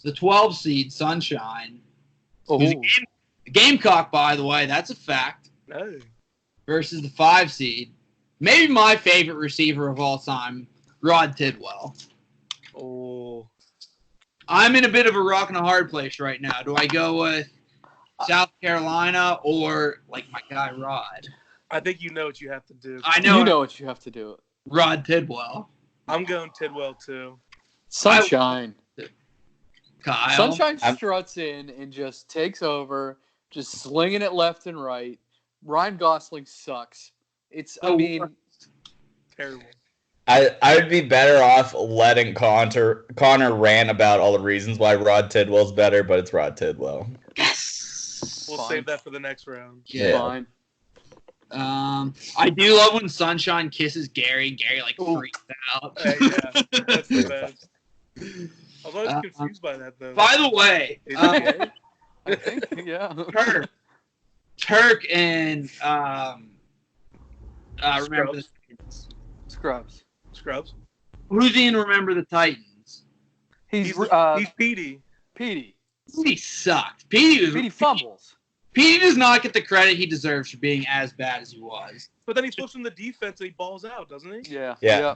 The 12 seed, Sunshine, Oh, who's a Gamecock, by the way, that's a fact, No. versus the 5 seed, maybe my favorite receiver of all time, Rod Tidwell. Oh. I'm in a bit of a rock and a hard place right now. Do I go with South Carolina or like my guy Rod? I think you know what you have to do. I know, you know what you have to do. Rod Tidwell. I'm going Tidwell too. Sunshine. Kyle. Sunshine struts in and just takes over, just slinging it left and right. Ryan Gosling sucks. Terrible. I would be better off letting Connor rant about all the reasons why Rod Tidwell's better, but it's Rod Tidwell. Yes. We'll Fine. save that for the next round. Yeah. Fine. I do love when Sunshine kisses Gary. Gary like Ooh. freaks out. Hey, yeah, that's the best. I was always confused by that though. By the way, Is he gay? I think, yeah. Turk and remember the Titans. Scrubs. Scrubs. Who's in Remember the Titans? He's He's Petey. Petey. Petey sucked. Petey Petey fumbles. Petey does not get the credit he deserves for being as bad as he was. But then he flips from the defense and he balls out, doesn't he? Yeah.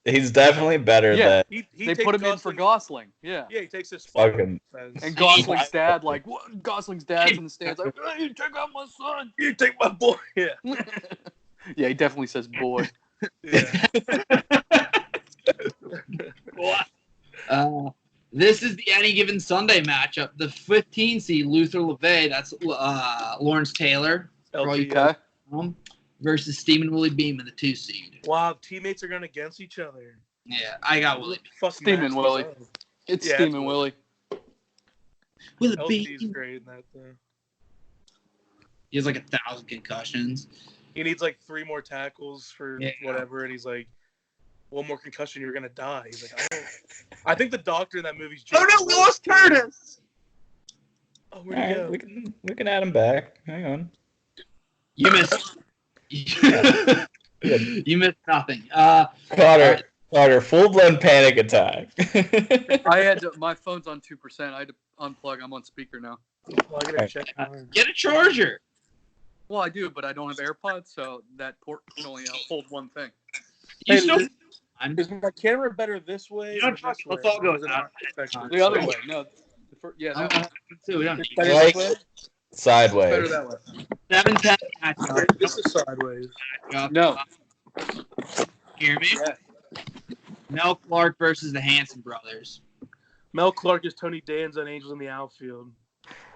He's definitely better than... They put him in for Gosling. Yeah, he takes his spot. And Gosling's dad, like, what? Gosling's dad's in the stands, like, hey, you take out my son. You take my boy. Yeah. Yeah, he definitely says boy. Yeah. This is the Any Given Sunday matchup. The 15 seed Luther LeVay, that's Lawrence Taylor, LTK. Versus Steamin' Willie Beeman, the 2 seed. Wow, teammates are going against each other. Yeah, I got Willie. Steamin' Willie. It's Steamin' Willie. Willie LT's Beeman. great in that though. He has like 1,000 concussions. He needs like 3 more tackles for whatever, and he's like, one more concussion, you're gonna die. He's like, I think the doctor in that movie's. Oh no, we lost Curtis. Oh, where'd he go? We can add him back. Hang on. You missed. You missed nothing. Carter, full-blown panic attack. My phone's on 2%. I had to unplug. I'm on speaker now. Well, I gotta check. Get a charger. Well, I do, but I don't have AirPods, so that port can only hold one thing. Is my camera better this way? You don't trust. Let's all go the other way. No. We don't like sideways. Better that way. 7-10 matchup. This is sideways. No. Hear me? Yeah. Mel Clark versus the Hanson brothers. Mel Clark is Tony Danza and Angels in the Outfield.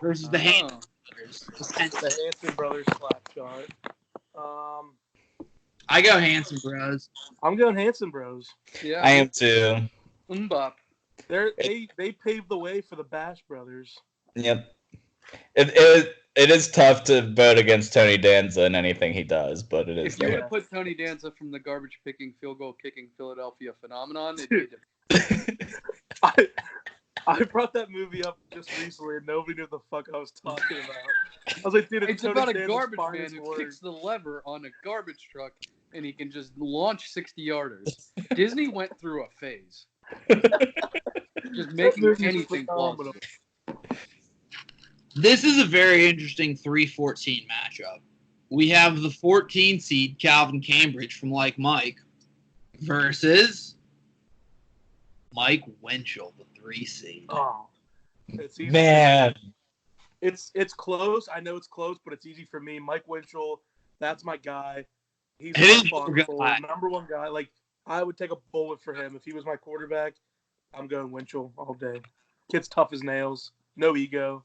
Versus the Hanson brothers. The Hanson brothers slap shot. I go Hanson Bros. I'm going Hanson Bros. Yeah. I am too. Mbop. They paved the way for the Bash brothers. Yep. It is tough to vote against Tony Danza in anything he does, but it is. If you would put Tony Danza from the garbage picking, field goal kicking Philadelphia phenomenon, it'd be different. I brought that movie up just recently and nobody knew what the fuck I was talking about. I was like, dude, it's about a garbage man who kicks the lever on a garbage truck and he can just launch 60-yarders. Disney went through a phase. Just making anything plausible. This is a very interesting 3-14 matchup. We have the 14 seed Calvin Cambridge from Like Mike versus Mike Winchell, the 3 seed. Oh, it's easy. Man, it's close. I know it's close, but it's easy for me. Mike Winchell, that's my guy. He's number one guy. Like, I would take a bullet for him if he was my quarterback. I'm going Winchell all day. Kid's tough as nails. No ego.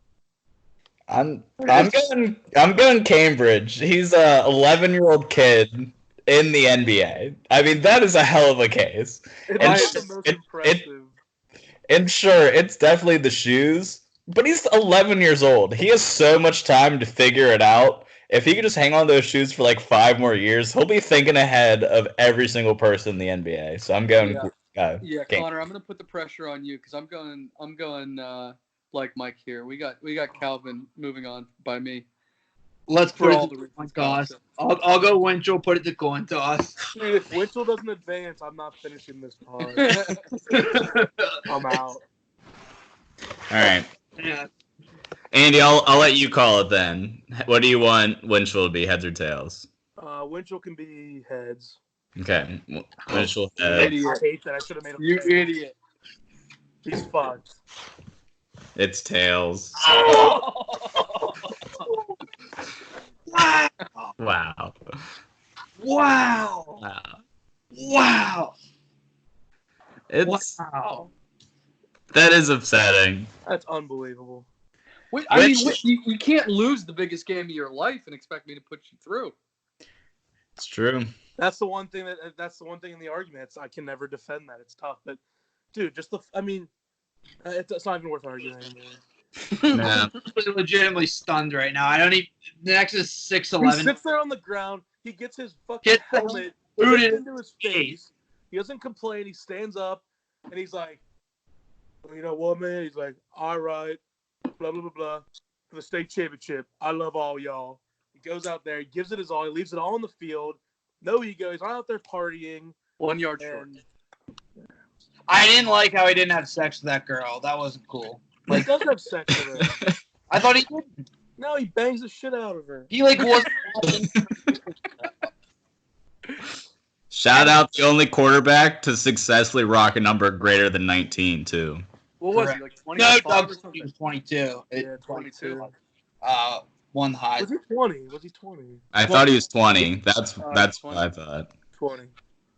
I'm going Cambridge. He's a 11-year-old kid in the NBA. I mean, that is a hell of a case. It's the most impressive. And sure, it's definitely the shoes, but he's 11 years old. He has so much time to figure it out. If he could just hang on those shoes for like 5 more years, he'll be thinking ahead of every single person in the NBA. So I'm going. Yeah, Connor, I'm going to put the pressure on you because I'm going like Mike here. We got Calvin moving on by me. Let's put it to coin toss. I'll go Winchell. Put it to coin toss. Dude, if Winchell doesn't advance, I'm not finishing this pod. I'm out. All right. Yeah. Andy, I'll let you call it then. What do you want Winchell to be, heads or tails? Winchell can be heads. Okay. Winchell heads. I hate that. I should have made him. You idiot. He's fucked. It's tails. Wow. Wow. Wow. Wow. It's wow. That is upsetting. That's unbelievable. Wait, I mean, you can't lose the biggest game of your life and expect me to put you through. It's true. That's the one thing in the argument. I can never defend that. It's tough, but dude, it's not even worth arguing anymore. Nah. I'm legitimately stunned right now. The next is 6'11". He sits there on the ground. He gets his fucking helmet booted into his face. He doesn't complain. He stands up and he's like, you know what, man? He's like, all right, blah, blah, blah, blah, for the state championship. I love all y'all. He goes out there. He gives it his all. He leaves it all on the field. No ego. He's not out there partying. 1 yard short. I didn't like how he didn't have sex with that girl. That wasn't cool. He does have sex with her. I thought he did. No, he bangs the shit out of her. He was. Shout out the only quarterback to successfully rock a number greater than 19 too. What was he, like 25 No, or something? he was 22. Yeah, 22. Won the high. Was he 20? Was he 20? I thought he was 20. That's 20. what I thought. 20.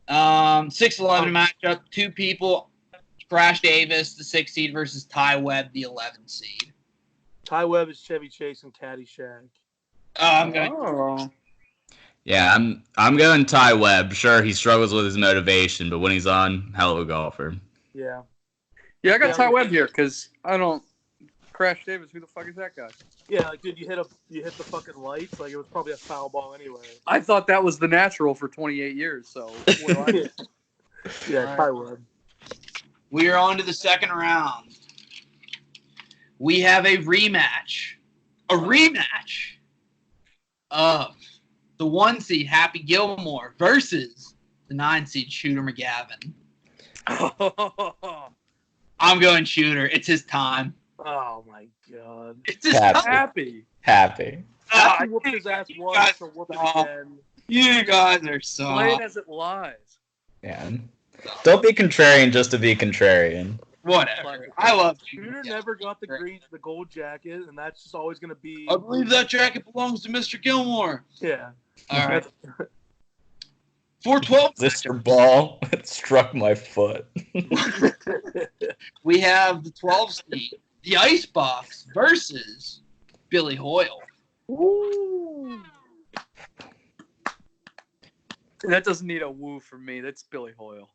6-11 matchup. Two people. Crash Davis, the 6 seed, versus Ty Webb, the 11 seed. Ty Webb is Chevy Chase and Caddyshack. I'm going. Oh. Yeah, I'm going Ty Webb. Sure, he struggles with his motivation, but when he's on, hell of a golfer. Yeah. Yeah, I got Ty Webb here because I don't. Crash Davis, who the fuck is that guy? Yeah, like, dude, you hit the fucking lights. Like, it was probably a foul ball anyway. I thought that was the natural for 28 years, so. Yeah, Ty Webb. We are on to the second round. We have a rematch. A rematch of the 1 seed, Happy Gilmore, versus the 9 seed, Shooter McGavin. I'm going Shooter. It's his time. Oh, my God. It's his time. Happy. Happy. Happy whooped his ass once, so whoop it again. You guys are so. Play it as it lies. Yeah. Don't be contrarian just to be contrarian. Whatever. I love Shooter never got the gold jacket, and that's just always going to be. I believe that jacket belongs to Mr. Gilmore. Yeah. All right. 412. Mr. Ball, it struck my foot. We have the 12 seed, the Icebox, versus Billy Hoyle. Ooh. That doesn't need a woo from me. That's Billy Hoyle.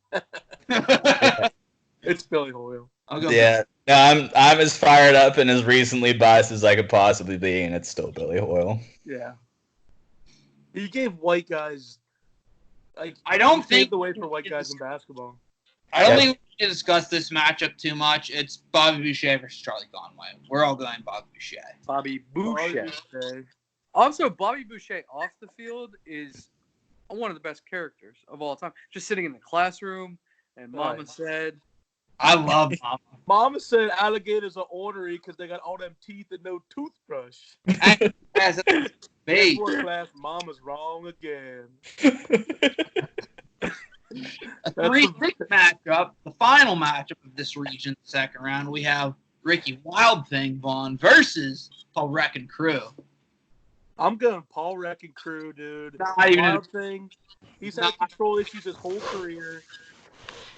It's Billy Hoyle. Yeah, no, I'm as fired up and as recently biased as I could possibly be, and it's still Billy Hoyle. Yeah. He gave white guys. Like, I don't think paved the way for white guys in basketball. I don't think we should discuss this matchup too much. It's Bobby Boucher versus Charlie Conway. We're all going Bobby Boucher. Bobby Boucher. Also, Bobby Boucher off the field is one of the best characters of all time. Just sitting in the classroom, and Mama said. I love Mama. Mama said alligators are ornery because they got all them teeth and no toothbrush. As a bait. Class, Mama's wrong again. A 3-6 matchup, the final matchup of this region, second round. We have Ricky Wild Thing Vaughn versus Paul Wrecking Crew. I'm going Paul Wrecking Crew, dude. Not even Wild Thing. He's had control issues his whole career.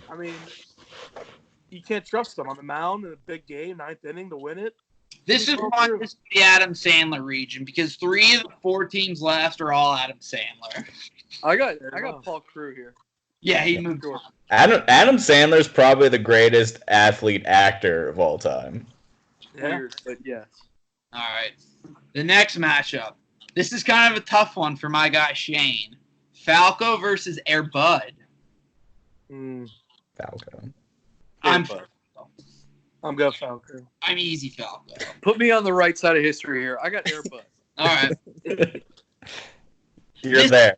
I mean, you can't trust him on the mound in a big game, 9th inning to win it. This is why this is the Adam Sandler region, because 3 of the 4 teams left are all Adam Sandler. I got Paul Crew here. Yeah, he moved on. Adam Sandler's probably the greatest athlete actor of all time. Weird, but yes. All right. The next matchup. This is kind of a tough one for my guy Shane. Falco versus Air Bud. Falco. I'm going Falco. I'm easy Falco. Put me on the right side of history here. I got Air Bud. All right. You're there.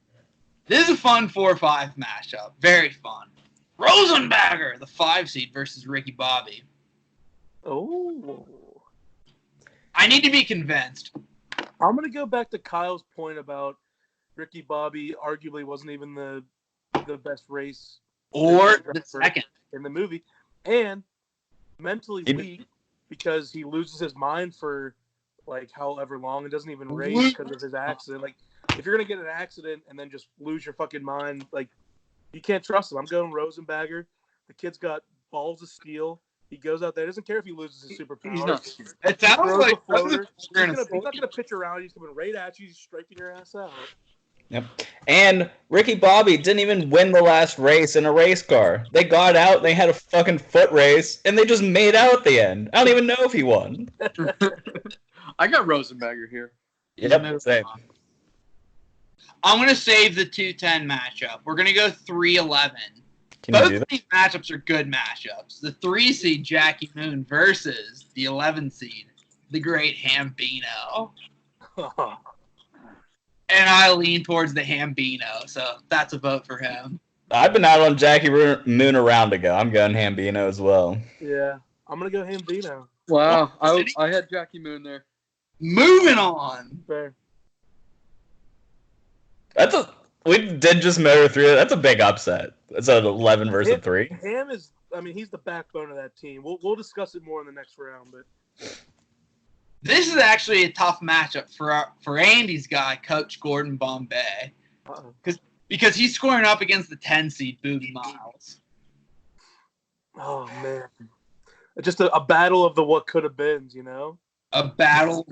This is a fun 4-5 matchup. Very fun. Rosenbagger, the 5 seed, versus Ricky Bobby. Oh. I need to be convinced. I'm going to go back to Kyle's point about Ricky Bobby arguably wasn't even the best race. Or the second. In the movie. And mentally weak because he loses his mind for, like, however long and doesn't even race because of his accident. Like, if you're going to get an accident and then just lose your fucking mind, like, you can't trust him. I'm going Rosenbagger. The kid's got balls of steel. He goes out there. Doesn't care if he loses his superpower. He's not. It sounds like he's not going to pitch around. He's coming right at you. He's striking your ass out. Yep. And Ricky Bobby didn't even win the last race in a race car. They got out, they had a fucking foot race, and they just made out at the end. I don't even know if he won. I got Rosenbagger here. Yep, same. I'm going to save the 2-10 matchup. We're going to go 3-11. Can you Both do of that? these matchups are good matchups. The 3 seed, Jackie Moon, versus the 11 seed, the great Hambino. And I lean towards the Hambino, so that's a vote for him. I've been out on Jackie Moon a round ago. I'm going Hambino as well. Yeah, I'm going to go Hambino. Wow. I had Jackie Moon there. Moving on. Fair. We did just motor through it. That's a big upset. It's an 11 versus 3. Ham is, he's the backbone of that team. We'll discuss it more in the next round, but this is actually a tough matchup for Andy's guy, Coach Gordon Bombay, because he's scoring up against the 10 seed Booby Miles. Oh man, just a battle of the what could have beens, you know. A battle.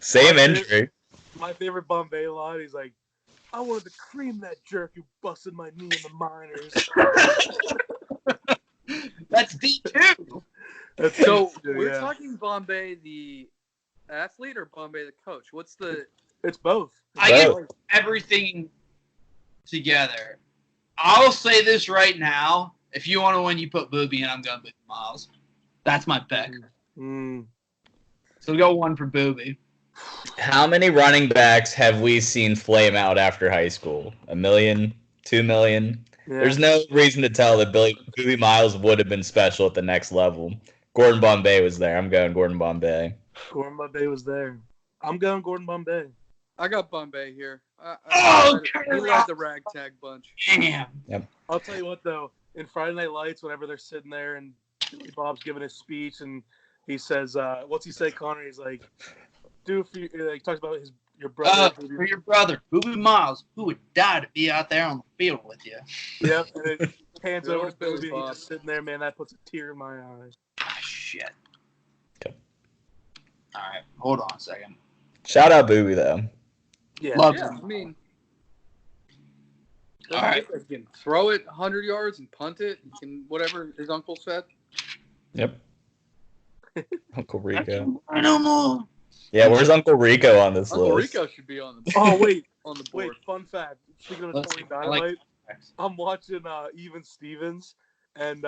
Same injury. My favorite Bombay line, he's like, I wanted to cream that jerk who busted my knee in the minors. That's D2. So we're talking Bombay the athlete or Bombay the coach? What's the... It's both. I get everything together. I'll say this right now. If you want to win, you put Booby and I'm going Booby Miles. That's my pick. So go 1 for Booby. How many running backs have we seen flame out after high school? 1 million? 2 million? Yeah. There's no reason to tell that Booby Miles would have been special at the next level. Gordon Bombay was there. I'm going Gordon Bombay. Gordon Bombay was there. I'm going Gordon Bombay. I got Bombay here. He led the ragtag bunch. Damn. Yep. I'll tell you what, though. In Friday Night Lights, whenever they're sitting there and Bob's giving his speech and he says, what's he say, Connor? He's like, he talks about your brother. For your brother, Booby Miles, who would die to be out there on the field with you. Yep, and it hands over to Booby, and he's just sitting there, man, that puts a tear in my eye. Ah, shit. Okay. All right, hold on a second. Shout out Booby, though. Yeah, love him. I mean, all right. You can throw it 100 yards and punt it. You can, whatever his uncle said. Yep. Uncle Rico. No more. Yeah, where's Uncle Rico on this Uncle list? Rico should be on the Oh, wait. on the board. Wait, fun fact. Speaking of Tony Dynamite, I'm watching Even Stevens, and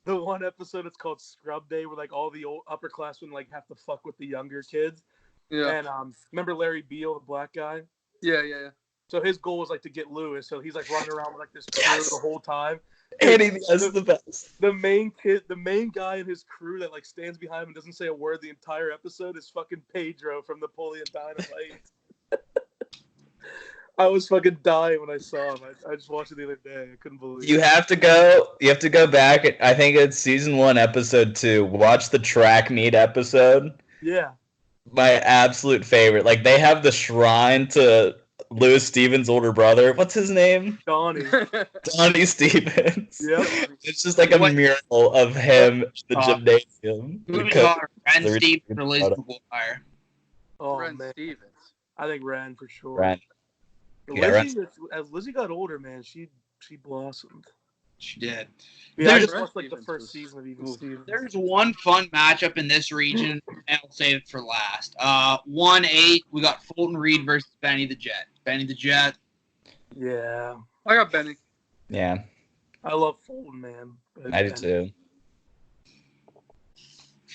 the one episode, it's called Scrub Day, where, like, all the old upperclassmen, like, have to fuck with the younger kids. Yeah. And remember Larry Beal, the black guy? Yeah. So his goal was, like, to get Lewis, so he's, like, running around with, like, this crew the whole time. And that's the best. The main guy in his crew that, like, stands behind him and doesn't say a word the entire episode is fucking Pedro from Napoleon Dynamite. I was fucking dying when I saw him. I just watched it the other day. I couldn't believe it. You have to go back. I think it's season 1, episode 2. Watch the track meet episode. Yeah. My absolute favorite. Like, they have the shrine to Lewis Stevens' older brother. What's his name? Donnie. Donnie Stevens. Yep. It's just like a mural of him in the gymnasium. Ren Stevens or Liz McGuire. Oh, Ren man. Stevens. I think Ren for sure. Ren. As Lizzie got older, man, she blossomed. She did. Yeah, I just watched like the first season of Even Stevens. There's one fun matchup in this region, and I'll save it for last. 1-8, we got Fulton Reed versus Benny the Jet. Benny the Jet. Yeah. I got Benny. Yeah. I love Fulton, man. I do too.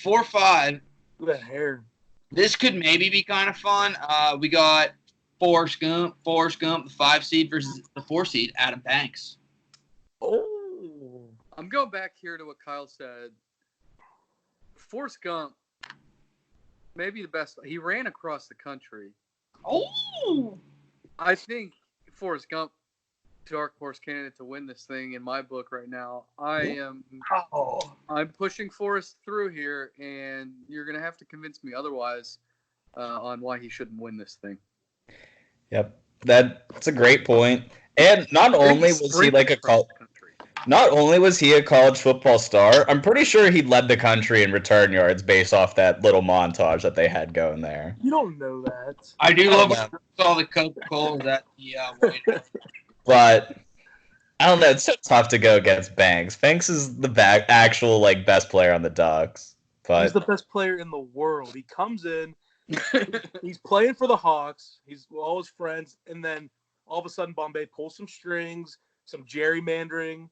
4-5. Look at that hair. This could maybe be kind of fun. We got Forrest Gump, the 5 seed versus the 4 seed, Adam Banks. Oh. I'm going back here to what Kyle said. Forrest Gump, maybe the best. He ran across the country. Oh. I think Forrest Gump, dark horse candidate to win this thing in my book right now. I'm pushing Forrest through here, and you're going to have to convince me otherwise on why he shouldn't win this thing. Yep, that's a great point. And not only was he like a college football star, I'm pretty sure he led the country in return yards based off that little montage that they had going there. You don't know that. I do love when I saw the Coca-Cola that But I don't know. It's so tough to go against Banks. Banks is the actual like best player on the Ducks. But he's the best player in the world. He comes in, he's playing for the Hawks. He's with all his friends, and then all of a sudden, Bombay pulls some strings, some gerrymandering,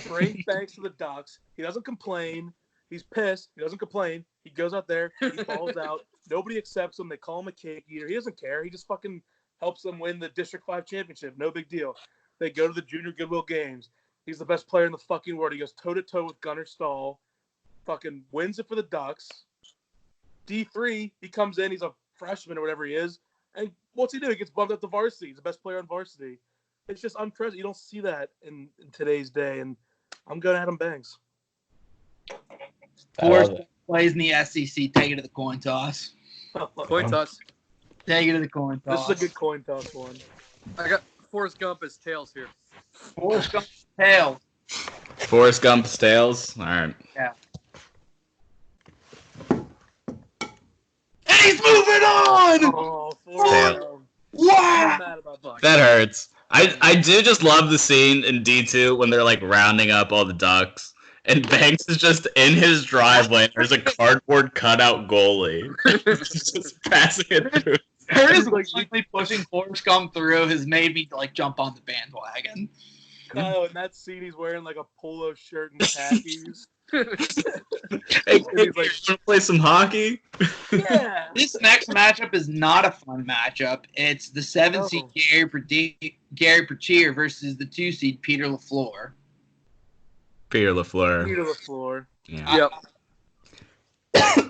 brings Banks to the Ducks. He doesn't complain. He's pissed. He doesn't complain. He goes out there. He falls out. Nobody accepts him. They call him a cake eater. He doesn't care. He just fucking helps them win the District 5 championship. No big deal. They go to the Junior Goodwill Games. He's the best player in the fucking world. He goes toe-to-toe with Gunnar Stahl. Fucking wins it for the Ducks. D3, he comes in, he's a freshman or whatever he is, and what's he do? He gets bumped up to varsity. He's the best player on varsity. It's just unprecedented. You don't see that in today's day, and I'm going Adam Banks. Forrest plays in the SEC. Take it to the coin toss. Coin toss. Take it to the coin toss. This is a good coin toss one. I got Forrest Gump as tails here. Forrest Gump tails. Forrest Gump's tails. All right. Yeah. And he's moving on. Oh, Forrest Gump. Wow. I'm mad about that. That hurts. I do just love the scene in D2 when they're like rounding up all the ducks. And Banks is just in his driveway. There's a cardboard cutout goalie. Just passing it through. Curtis like pushing Forrest Gump through has made me like jump on the bandwagon. Kyle, in that scene, he's wearing like a polo shirt and khakis. Hey, he's like, want to play some hockey? Yeah. This next matchup is not a fun matchup. It's the 7 seed Gary Pertier versus the 2 seed Peter LaFleur. Peter LaFleur. Yeah. Yep.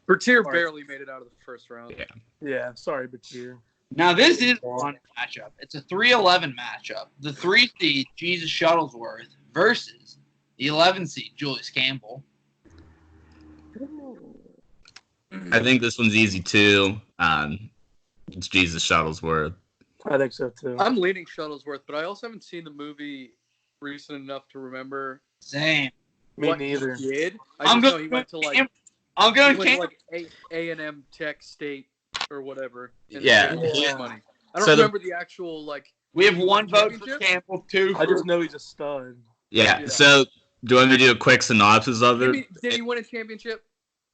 Bertier barely made it out of the first round. Yeah, sorry, Bertier. Now, this is a fun matchup. It's a 3-11 matchup. The 3 seed Jesus Shuttlesworth versus the 11 seed Julius Campbell. I think this one's easy too. It's Jesus Shuttlesworth. I think so too. I'm leaning Shuttlesworth, but I also haven't seen the movie recent enough to remember. Same. Me neither. He did. I'm know he went to like A&M Tech State or whatever. Yeah. Money. I don't remember the actual like. We have 1 vote for Campbell, 2 for... I just know he's a stud. Yeah. So, do you want me to do a quick synopsis of it? Did he win a championship?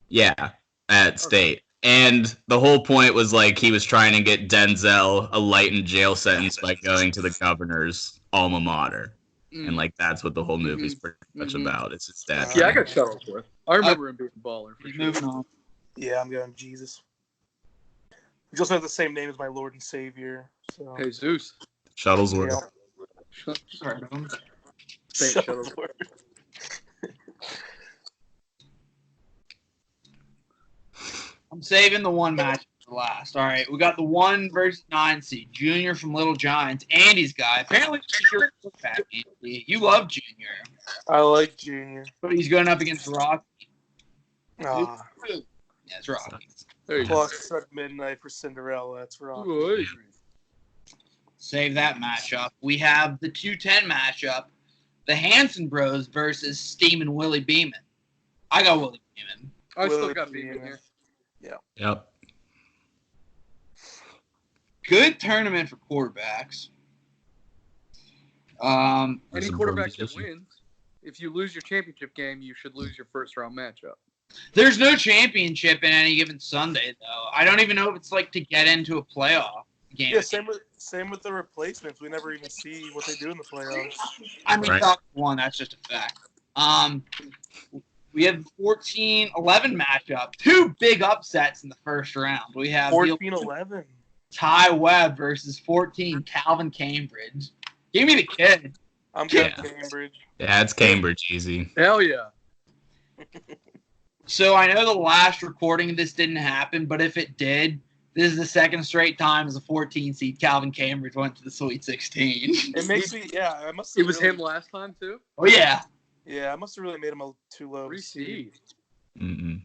Yeah, at State. And the whole point was like he was trying to get Denzel a lightened jail sentence by going to the governor's alma mater. And like that's what the whole movie's pretty much about. It's his dad. Yeah, I got Shuttlesworth. I remember him being a baller. He's moving on. Yeah, I'm going Jesus. He also has the same name as my Lord and Savior. So. Hey, Zeus. Shuttlesworth. Sorry, Shuttlesworth. I'm saving the 1 match for last. All right, we got the 1 versus 9 seed Junior from Little Giants. Andy's guy. Apparently, you love Junior. I like Junior, but he's going up against Rocky. Yeah, it's Rocky. Plus at midnight for Cinderella. That's Rocky. Ooh, save that matchup. We have the 210 matchup. The Hanson Bros versus Steamin' Willie Beeman. I got Willie Beeman. I still got Beeman here. Yeah. Yep. Good tournament for quarterbacks. Any quarterback that wins, if you lose your championship game, you should lose your first round matchup. There's no championship in any given Sunday, though. I don't even know if it's like to get into a playoff game. Yeah, same with the replacements. We never even see what they do in the playoffs. I mean, top 1, that's just a fact. We have the 14-11 matchup. 2 big upsets in the first round. We have 14-11. Ty Webb versus 14 Calvin Cambridge. Give me the kid. I'm going Cambridge. Yeah, it's Cambridge easy. Hell yeah. So I know the last recording of this didn't happen, but if it did, this is the 2nd straight time as a 14 seed Calvin Cambridge went to the Sweet 16. It makes me, I must. It was him last time too. Oh yeah. Yeah, I must have really made him too low. Seed. Mm-mm.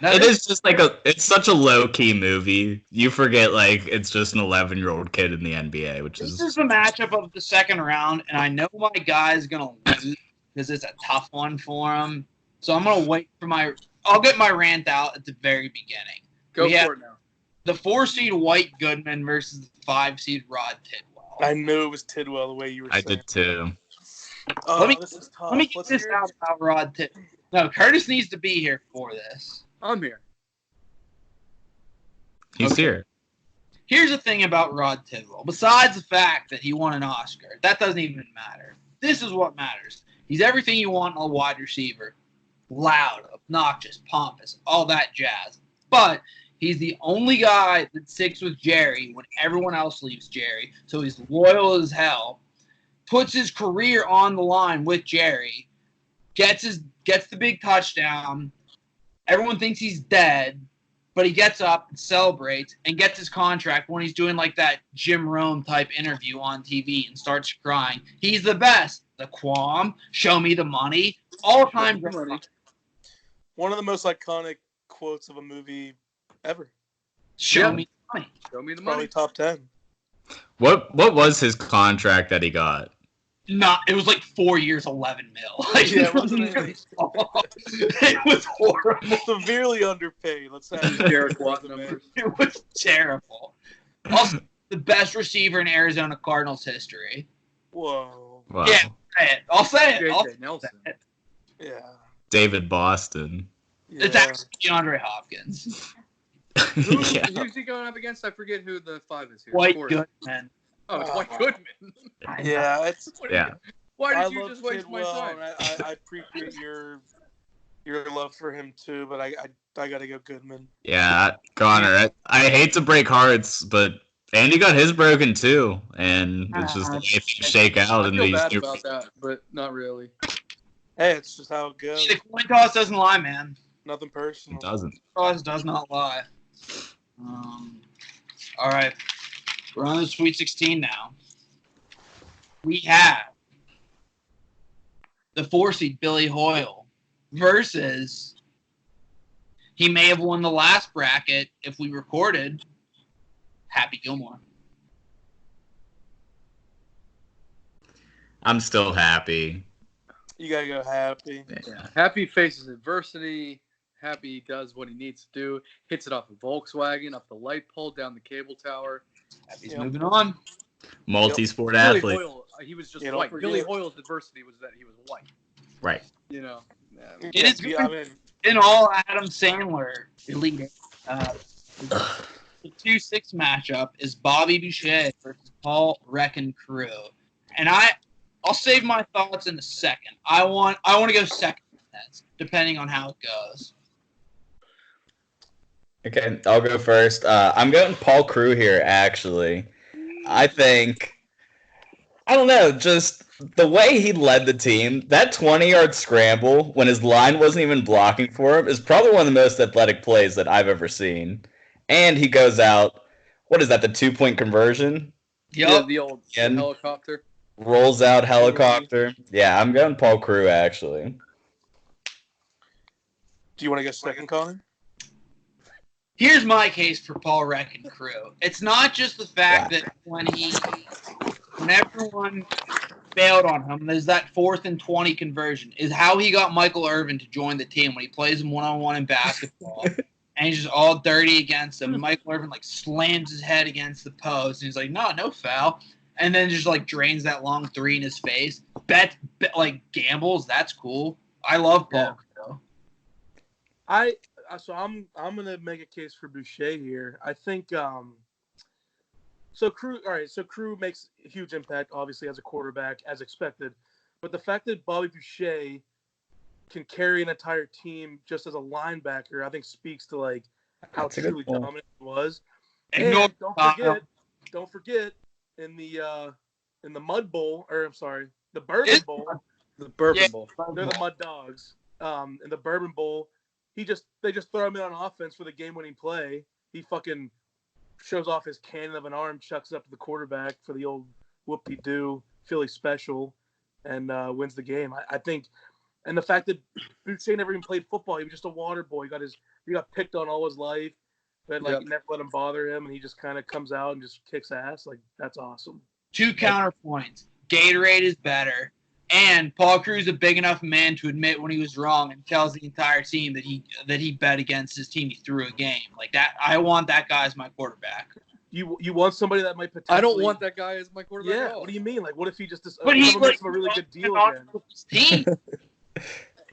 It is just like it's such a low-key movie. You forget like it's just an 11-year-old kid in the NBA, which This is the matchup of the 2nd round, and I know my guy is gonna lose because it's a tough one for him. So I'm gonna wait for I'll get my rant out at the very beginning. Go for it now. The 4 seed White Goodman versus the 5 seed Rod Tidwell. I knew it was Tidwell the way you were saying. I did too. Let me get this out about Rod Tidwell. No, Curtis needs to be here for this. I'm here. He's here. Here's the thing about Rod Tidwell. Besides the fact that he won an Oscar, that doesn't even matter. This is what matters. He's everything you want in a wide receiver. Loud, obnoxious, pompous, all that jazz. But he's the only guy that sticks with Jerry when everyone else leaves Jerry. So he's loyal as hell. Puts his career on the line with Jerry. Gets the big touchdown. Everyone thinks he's dead, but he gets up and celebrates and gets his contract when he's doing like that Jim Rome type interview on TV and starts crying. He's the best. The Quam, show me the money. All time great. One of the most iconic quotes of a movie ever. Show me the money. Show me the Probably money. top 10. What was his contract that he got? It was like 4 years, 11 mil. Like, Yeah, it wasn't anything. It was horrible. Severely underpaid. Let's have Derek Watt numbers. It was terrible. Also, the best receiver in Arizona Cardinals history. Whoa. Wow. Yeah, I'll say it. J.J. Nelson. Yeah. David Boston. It's actually DeAndre Hopkins. Yeah. Who's he going up against? I forget who the 5 is here. White Four. Goodman. Oh, it's White Goodman. Yeah, it's. Yeah. Why I did you love just waste my Tidwell, time? and I appreciate your love for him too, but I gotta go Goodman. Yeah, Connor. I hate to break hearts, but Andy got his broken too, and it's just the way things shake out I in feel these. bad about that, but not really. Hey, it's just how it goes. The coin toss doesn't lie, man. Nothing personal. It doesn't. Toss does not lie. All right. We're on the Sweet 16 now. We have the 4 seed Billy Hoyle versus he may have won the last bracket if we recorded Happy Gilmore. I'm still happy. You gotta go Happy. Yeah. Happy faces adversity. Happy does what he needs to do. Hits it off a Volkswagen, up the light pole, down the cable tower. Happy's moving on. Multi-sport Billy athlete. Hoyle, he was just Yeah, white. don't forget. Billy Hoyle's adversity was that he was white. Right. You know. It is I mean, in all Adam Sandler elite. The 2-6 matchup is Bobby Boucher versus Paul Wrecking Crew. And I'll save my thoughts in a second. I want to go second on this, depending on how it goes. Okay, I'll go first. I'm going Paul Crew here, actually. I don't know, just the way he led the team, that 20-yard scramble when his line wasn't even blocking for him is probably one of the most athletic plays that I've ever seen. And he goes out, what is that, the 2-point conversion? Yeah, the old And helicopter. rolls out helicopter. Yeah, I'm going Paul Crew, actually. do you want to go second, Colin? Here's my case for Paul Wrecking Crew. It's not just the fact that when everyone bailed on him, there's that 4th and 20 conversion, is how he got Michael Irvin to join the team when he plays him one-on-one in basketball. And he's just all dirty against him. And Michael Irvin, slams his head against the post. And he's like, no foul. And then just, drains that long 3 in his face. Gambles. That's cool. I love Paul Crew. So I'm gonna make a case for Boucher here. I think so Crew makes a huge impact, obviously, as a quarterback, as expected. But the fact that Bobby Boucher can carry an entire team just as a linebacker, I think speaks to how truly dominant he was. And don't forget in the Mud Bowl, or I'm sorry, the Bourbon Bowl. The Bourbon Bowl. They're the Mud Dogs. In the Bourbon Bowl, they just throw him in on offense for the game-winning play. He fucking shows off his cannon of an arm, chucks it up to the quarterback for the old whoop-de-doo Philly special, and wins the game. I think, and the fact that Boucher never even played football, he was just a water boy. He got picked on all his life, but never let him bother him, and he just kind of comes out and just kicks ass. That's awesome. 2 counterpoints. Gatorade is better. And Paul Crew's a big enough man to admit when he was wrong and tells the entire team that he bet against his team. He threw a game like that. I want that guy as my quarterbap. You want somebody that might potentially. I don't want that guy as my quarterback. Yeah. What do you mean? What if he just? But he makes him a really good deal again. Team.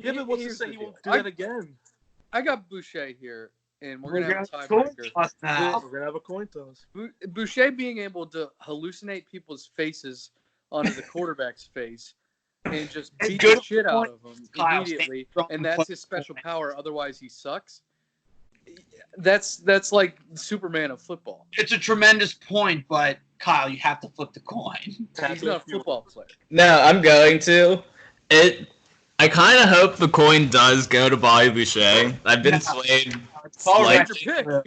Yeah, but what's to say he won't do that again? I got Boucher here, and we're gonna have a tiebreaker. We're gonna have a coin toss. Boucher being able to hallucinate people's faces onto the quarterback's face. And just beat the shit out of him immediately, and that's his special power. Otherwise, he sucks. That's like Superman of football. It's a tremendous point, but Kyle, you have to flip the coin. He's not a football player. No, I'm going to. I kind of hope the coin does go to Bobby Boucher. I've been swayed slightly.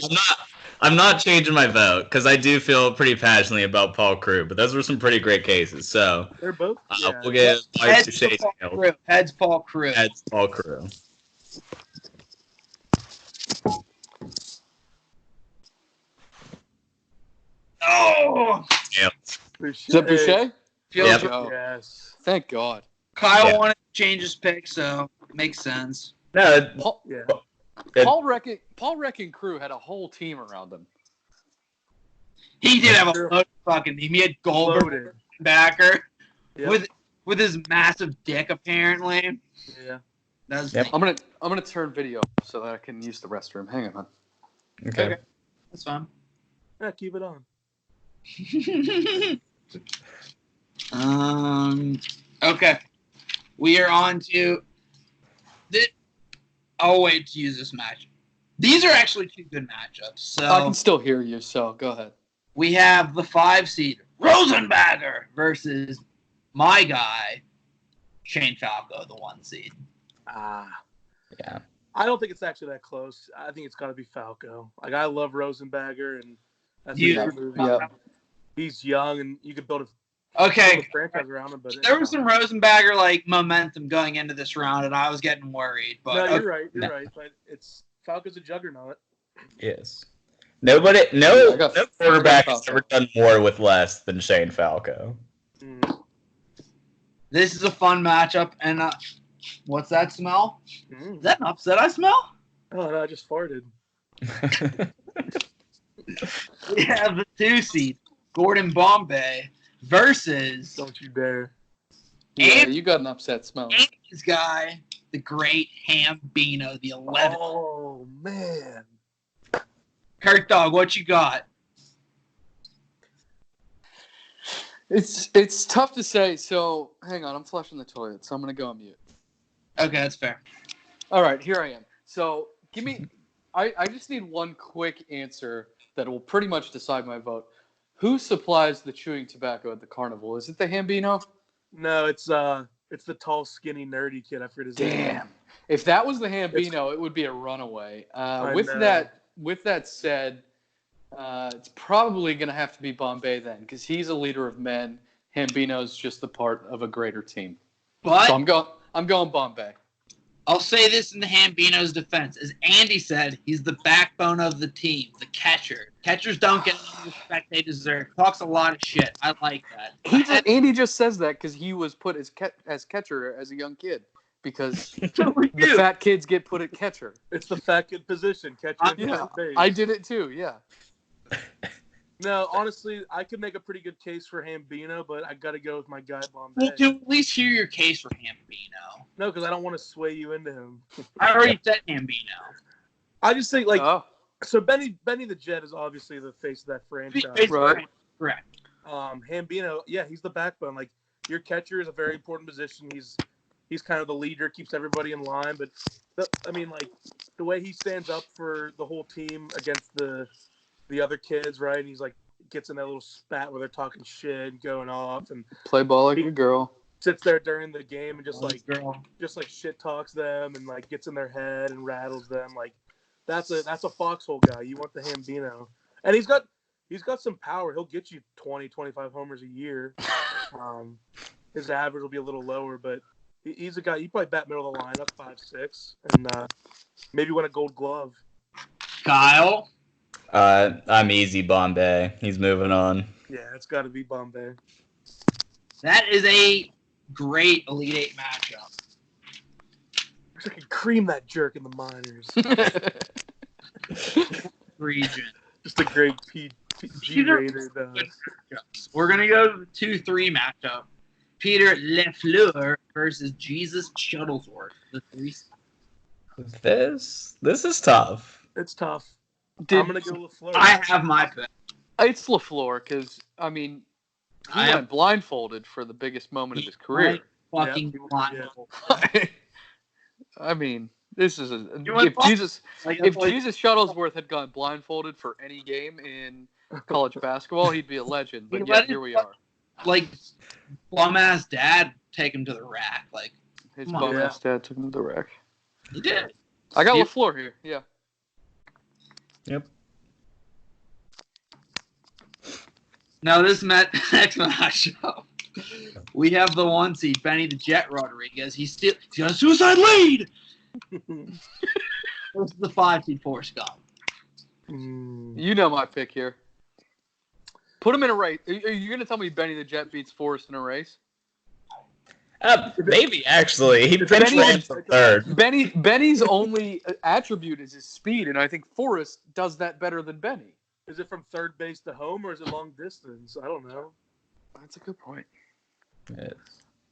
I'm not changing my vote because I do feel pretty passionately about Paul Crewe, but those were some pretty great cases. So they're both. we'll get Bobby Boucher. Heads Paul Crewe. Heads Paul Crewe. Oh! Is that Boucher? Yep. Yes. Thank God. Kyle wanted to change his pick, so it makes sense. No, Paul Reck Crew had a whole team around him. He did have a loaded fucking team. He had Goldberg backer with his massive dick, apparently. Yeah. I'm gonna turn video so that I can use the restroom. Hang on. Okay. That's fine. Yeah, keep it on. Okay. We are on to I'll wait to use this match. These are actually two good matchups. So I can still hear you, so go ahead. We have the 5 seed Rosenbagger versus my guy Shane Falco, the 1 seed. Yeah. I don't think it's actually that close. I think it's got to be Falco. Like, I love Rosenbagger, and that's he's young, and you could build a franchise around him. But there was some Rosenbagger momentum going into this round, and I was getting worried. But no, you're right. You're right. But Falco's a juggernaut. Yes. No quarterback has ever done more with less than Shane Falco. This is a fun matchup, and what's that smell? Is that an upset I smell? Oh, no, I just farted. We have the 2 seed, Gordon Bombay, versus... Don't you dare. Yeah, you got an upset smell. Andy's guy, the great Hambino, the 11th. Oh, man. Kurt Dog, what you got? It's tough to say, so hang on, I'm flushing the toilet, so I'm going to go on mute. Okay, that's fair. All right, here I am. So give me, I just need one quick answer that will pretty much decide my vote. Who supplies the chewing tobacco at the carnival? Is it the Hambino? No, it's the tall, skinny, nerdy kid. I forget his name. Damn. If that was the Hambino, it would be a runaway. With that said, it's probably going to have to be Bombay then, because he's a leader of men. Hambino's just the part of a greater team. But so I'm going Bombay. I'll say this in the Hambino's defense. As Andy said, he's the backbone of the team, the catcher. Catchers don't get the respect they deserve. Talks a lot of shit. I like that. Andy just says that because he was put as catcher as a young kid. Because the fat kids get put at catcher. It's the fat kid position. Catcher. I did it too, yeah. No, honestly, I could make a pretty good case for Hambino, but I got to go with my guy Bombay. Well, to at least hear your case for Hambino. No, because I don't want to sway you into him. I already said Hambino. I just think, so Benny the Jet is obviously the face of that franchise. Right. Correct. Hambino, yeah, he's the backbone. Like, your catcher is a very important position. He's kind of the leader, keeps everybody in line. But, the way he stands up for the whole team against the other kids, right? And he's gets in that little spat where they're talking shit and going off and play ball like a girl. Sits there during the game and just shit talks them and gets in their head and rattles them. That's a foxhole guy. You want the Hambino. And he's got some power. He'll get you 20, 25 homers a year. His average will be a little lower, but he's a guy. You probably bat middle of the lineup, 5'6", and maybe win a Gold Glove. Kyle. I'm easy Bombay. He's moving on. Yeah, it's got to be Bombay. That is a great Elite Eight matchup. I could cream that jerk in the minors. Region. Just a great G-rated. We're going to go to 2-3 matchup. Peter Lafleur versus Jesus Shuttlesworth. The 3. This is tough. It's tough. I'm going to go LaFleur. I have my pick. It's LaFleur because, he went blindfolded for the biggest moment of his career. Fucking blindfolded. This is if Jesus Shuttlesworth had gone blindfolded for any game in college basketball, he'd be a legend. But yet here we are. Bum ass dad take him to the rack. His Come on. bum-ass dad took him to the rack. He did. I got Yep. LaFleur here. Yeah. Yep. Now this next match show, we have the 1 seed, Benny the Jet Rodriguez. He's got a suicide lead. This is the 5 seed, Forrest Gump. You know my pick here. Put him in a race. Are you going to tell me Benny the Jet beats Forrest in a race? Maybe, actually. He pinch ran for third. Benny's only attribute is his speed, and I think Forrest does that better than Benny. Is it from third base to home, or is it long distance? I don't know. That's a good point. Yes.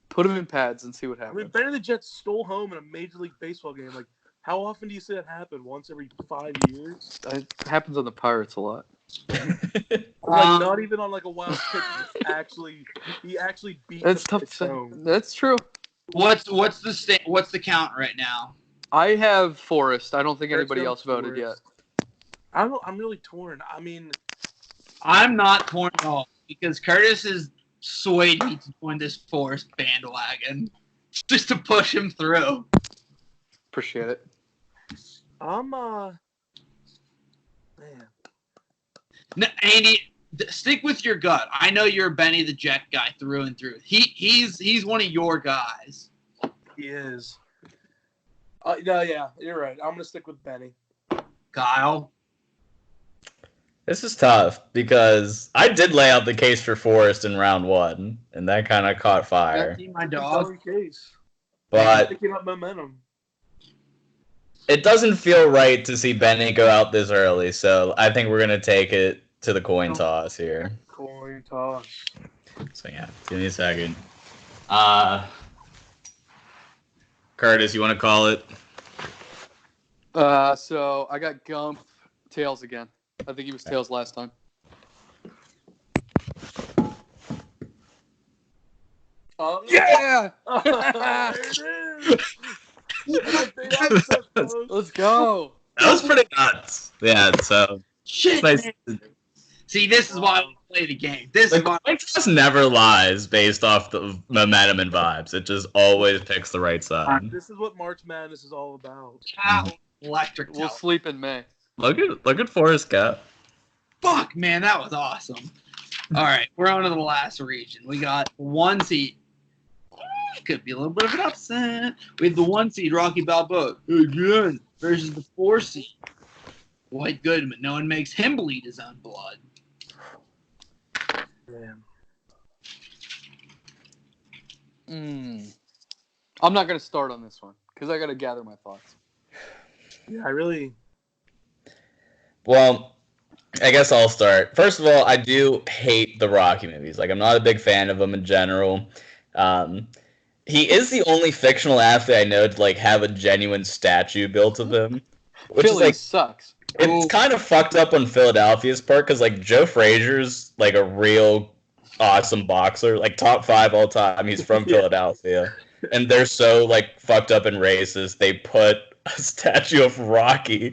Put him in pads and see what I happens. mean, Benny the Jet stole home in a Major League Baseball game. Like, how often do you see that happen? Once every 5 years? It happens on the Pirates a lot. Like, not even on like a wild pitch. He actually beat. That's the tough to pitch say. home. That's true. What's the count right now? I have Forrest. I don't think First anybody down else voted yet. Forrest. I'm really torn. I mean, I'm not torn at all because Curtis has swayed me to join this Forrest bandwagon just to push him through. Appreciate it. man. No, Andy, stick with your gut. I know you're a Benny the Jet guy through and through. He's one of your guys. He is. No, yeah, you're right. I'm gonna stick with Benny. Kyle. This is tough because I did lay out the case for Forrest in round 1, and that kind of caught fire. My dog. Solid case. But Picking up momentum. it doesn't feel right to see Benny go out this early, so I think we're going to take it to the coin toss here. Coin toss. So yeah, give me a second. Curtis, you want to call it? So I got Gump, Tails again. I think he was Tails last time. Yeah! There it is. Let's go. That was pretty nuts. Yeah, so Shit. it's nice. Man. See, this is why we play the game. This is why. It just never lies based off the momentum and vibes. It just always picks the right side. This is what March Madness is all about. Electric. We'll sleep in May. Look at Forrest Gump. Fuck, man, that was awesome. All right, we're on to the last region. We got 1 seed. Could be a little bit of an upset. We have the 1 seed, Rocky Balboa, again, versus the 4 seed, White Goodman. No one makes him bleed his own blood. Damn. I'm not going to start on this one because I got to gather my thoughts. Yeah, I really. Well, I guess I'll start. First of all, I do hate the Rocky movies. Like, I'm not a big fan of them in general. He is the only fictional athlete I know to like have a genuine statue built of him, which Philly is like sucks. it's kind of fucked up on Philadelphia's part because like Joe Frazier's like a real awesome boxer, like top 5 all time. He's from Philadelphia, and they're so like fucked up and racist. They put a statue of Rocky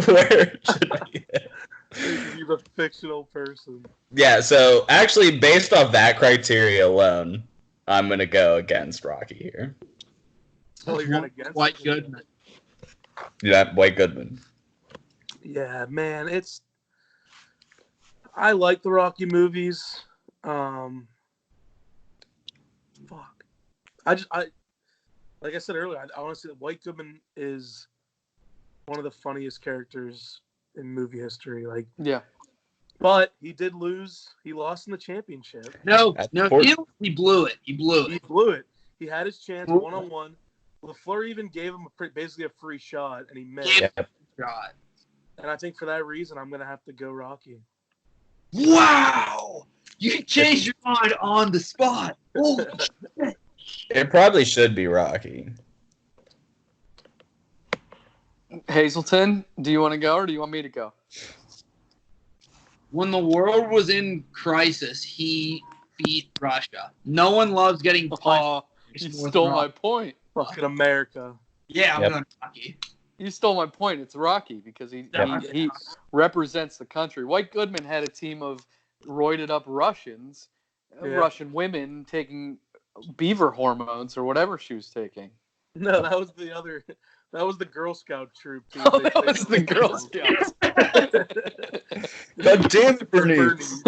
where it should be. He's a fictional person. Yeah, so actually, based off that criteria alone, I'm gonna go against Rocky here. Oh, you're not against White it? Goodman. Yeah, White Goodman. Yeah, man, I like the Rocky movies. Fuck. Like I said earlier, I want to say that White Goodman is one of the funniest characters in movie history. Like, Yeah. but he did lose. He lost in the championship. No, That's he blew it. He blew He it. blew it. He had his chance 1-on-1. LaFleur even gave him basically a free shot, and he missed. Yeah. Yeah. God. And I think for that reason, I'm gonna have to go Rocky. Wow! You changed your mind on the spot. Holy shit. It probably should be Rocky. Hazelton, do you want to go or do you want me to go? When the world was in crisis, he beat Russia. No one loves getting punched. Oh, you stole my point. Fucking America. Yeah, I'm Yep. going Rocky. You stole my point. It's Rocky because he represents the country. White Goodman had a team of roided up Russians, Yeah. Russian women taking beaver hormones or whatever she was taking. No, that was the other. That was the Girl Scout troop. Too. Oh, that was the Girl Scouts. God damn it, Bernice.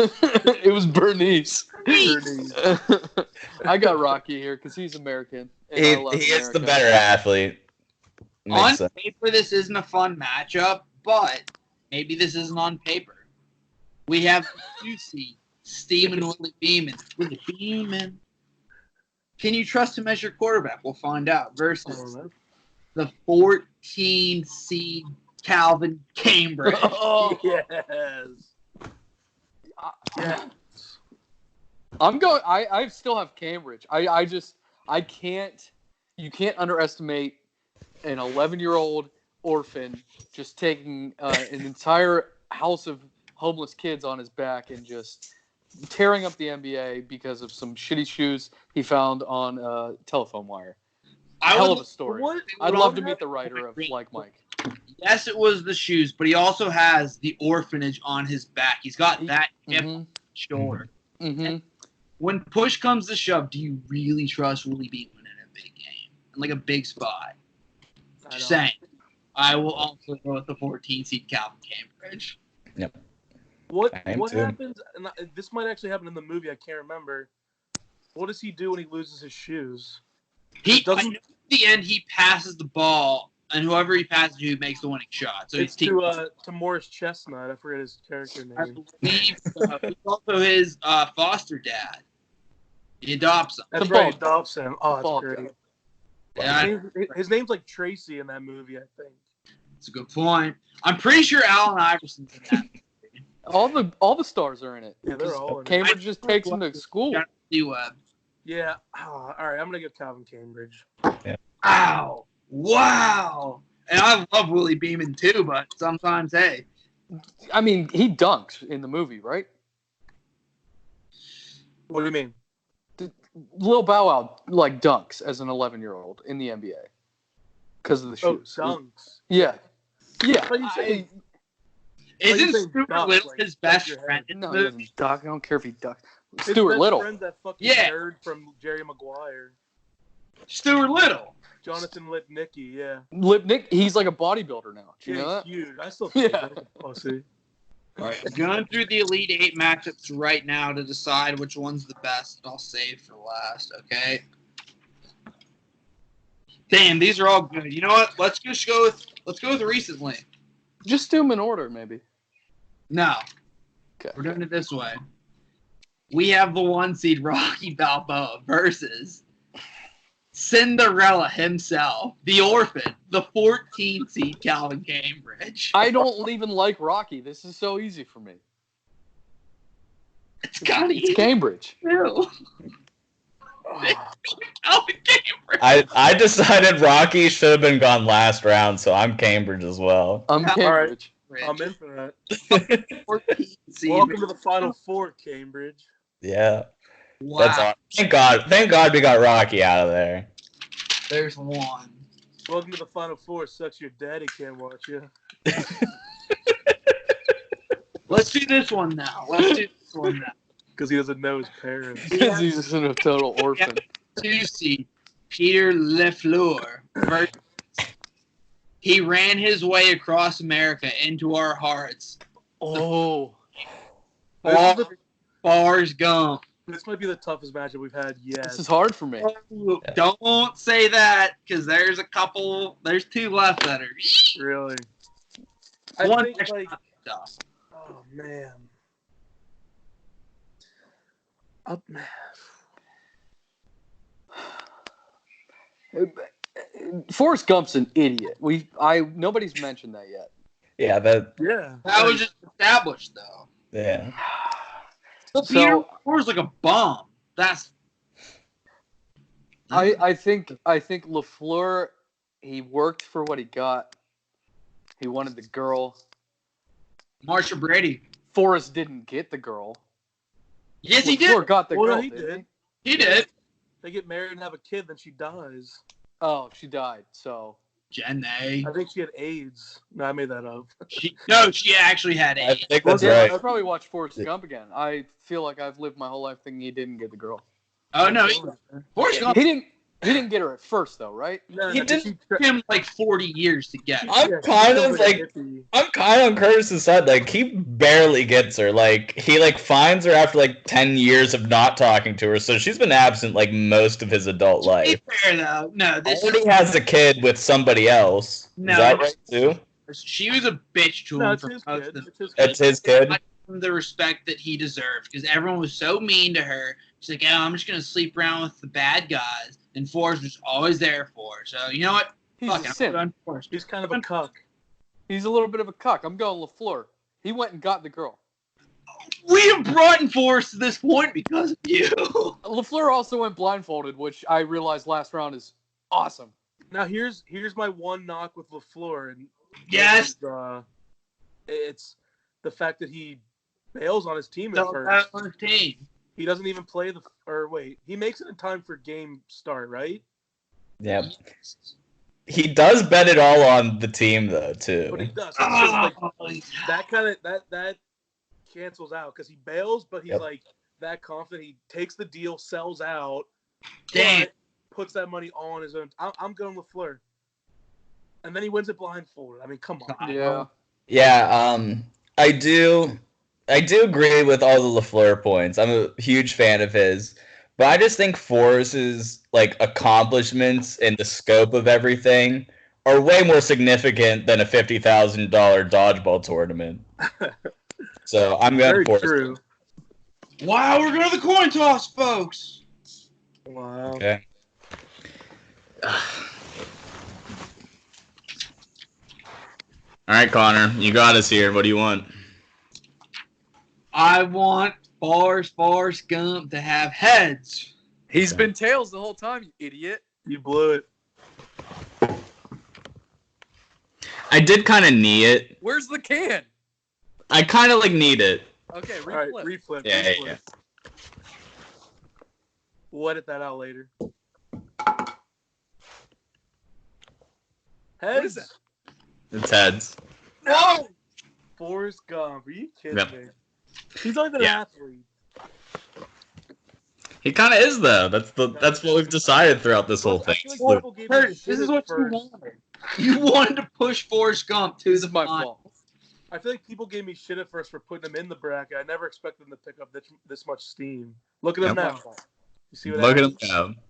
It was Bernice. Bernice. I got Rocky here because he's American. And He I love is the America. better athlete. On Makes sense. paper, this isn't a fun matchup, but maybe this isn't on paper. We have the 2 seed, Steven Willie Beeman. Willie Beeman. Can you trust him as your quarterback? We'll find out. Versus the 14 seed Calvin Cambridge. Oh, Yes. yeah. I'm going. I still have Cambridge. I can't. You can't underestimate an 11-year-old orphan just taking an entire house of homeless kids on his back and just tearing up the NBA because of some shitty shoes he found on a telephone wire. Hell of a story. I'd love to meet the writer of Like Mike. Yes, it was the shoes, but he also has the orphanage on his back. He's got that hip shoulder. Mm-hmm. When push comes to shove, do you really trust Willie Beeman in a big game? In like a big spot? Just saying. I will also go with the 14 seed Calvin Cambridge. Yep. What happens? And this might actually happen in the movie. I can't remember. What does he do when he loses his shoes? At the end, he passes the ball, and whoever he passes to makes the winning shot. So it's to Morris Chestnut. I forget his character name. I believe he's also his foster dad. He adopts him. That's right. He adopts him. Oh, that's great. Yeah, his name's like Tracy in that movie, I think. That's a good point. I'm pretty sure Allen Iverson's in that movie. All the stars are in it. Yeah, they're all in Cambridge just takes him to school. Webb. Yeah. Oh, all right, I'm gonna go Calvin Cambridge. Yeah. Ow! Wow! And I love Willie Beeman too, but sometimes, hey. I mean, he dunks in the movie, right? What do you mean? Lil Bow Wow like dunks as an 11-year-old in the NBA because of the shoes. Oh, dunks. Yeah. Isn't Stuart Little his best friend? No, he doesn't duck. I don't care if he ducks. His Stuart Little. Friend, that fucking nerd from Jerry Maguire. Stuart Little. Jonathan Lipnicki, yeah. Lipnick, he's like a bodybuilder now. Do you know that? Huge. I still think that's a pussy. All right, going through the Elite 8 matchups right now to decide which one's the best. I'll save for last, okay? Damn, these are all good. You know what? Let's go with recently. Just do them in order, maybe. No. Okay. We're doing it this way. We have the 1 seed Rocky Balboa versus Cinderella himself, the orphan, the 14 seed Calvin Cambridge. I don't even like Rocky. This is so easy for me. It's Cambridge. Calvin Cambridge. I decided Rocky should have been gone last round, so I'm Cambridge as well. I'm Cambridge. Right. I'm in for that. Welcome to the Final Four, Cambridge. Yeah. Wow. That's all. Thank God we got Rocky out of there. There's one. Welcome to the Final Four. Sucks your daddy can't watch you. Let's do this one now. Because he doesn't know his parents. Because he's just a total orphan. 2 seed Peter LaFleur versus he ran his way across America into our hearts. Oh. Bars Gump. This might be the toughest matchup we've had yet. This is hard for me. Don't say that, because there's 2 left that are really. One I think like stuff. Oh man. Forrest Gump's an idiot. Nobody's mentioned that yet. Yeah, that was just established though. Yeah. So Peter LaFleur's like a bum. I think LaFleur, he worked for what he got. He wanted the girl. Marsha Brady. Forrest didn't get the girl. Yes, he LaFleur did. got the girl. He did. He did. They get married and have a kid, then she dies. Oh, she died. So Jenna. I think she had AIDS. No, I made that up. She actually had AIDS. I think that's right. right. I'll probably watch Forrest Gump again. I feel like I've lived my whole life thinking he didn't get the girl. Oh no, Forrest Gump. He didn't. He didn't get her at first, though, right? No, He no, didn't- It took him like 40 years to get. I'm kind of on Curtis's side. Like, he barely gets her. Like, he like finds her after like 10 years of not talking to her, so she's been absent like most of his adult To be life. fair though, no, this Already has a kid with somebody else. No, Is that right too? she was a bitch to No, him it's for his most kid. of It's his It's kid. his kid. not giving him the respect that he deserved because everyone was so mean to her. She's like, "Oh, I'm just gonna sleep around with the bad guys," and Forrest was always there for her. So you know what? He's Fuck a it, simp. I'm going Forrest. He's kind of a cuck. He's a little bit of a cuck. I'm going LaFleur. He went and got the girl. We have brought in Forrest to this point because of you. LaFleur also went blindfolded, which I realized last round is awesome. Now here's my one knock with LaFleur, and Yes. it's the fact that he bails on his team at So first. that on the team. He doesn't even play he makes it in time for game start, right? Yeah. He does bet it all on the team though too. But he does. It's just like Oh, that kind of that cancels out because he bails, but he's Yep. like that confident. He takes the deal, sells out, damn. but puts that money all on his own. I'm going LaFleur, and then he wins it blindfolded. I mean, come on. Yeah. Yeah, I do agree with all the LaFleur points. I'm a huge fan of his. But I just think Forrest's like accomplishments and the scope of everything are way more significant than a $50,000 dodgeball tournament. So I'm going Very Forrest. true. Wow, we're going to the coin toss, folks. Wow. Okay. All right, Connor, you got us here. What do you want? I want Forrest Gump to have heads. He's been tails the whole time, you idiot. You blew it. I did kind of need it. Where's the can? I kind of like need it. Okay, All right, reflip. reflip. Yeah, reflip. yeah. We'll edit that out later. Heads. What is that? It's heads. No! Forrest Gump. Are you kidding Yep. me? He's not even an athlete. He kind of is though. That's what we've decided throughout this whole I thing. feel like people gave me Kurt, shit this is at what you first. wanted. You wanted to push Forrest Gump to This the is my final. fault. I feel like people gave me shit at first for putting him in the bracket. I never expected him to pick up this much steam. Look at him Yep. now. You see what Look at him happened? now.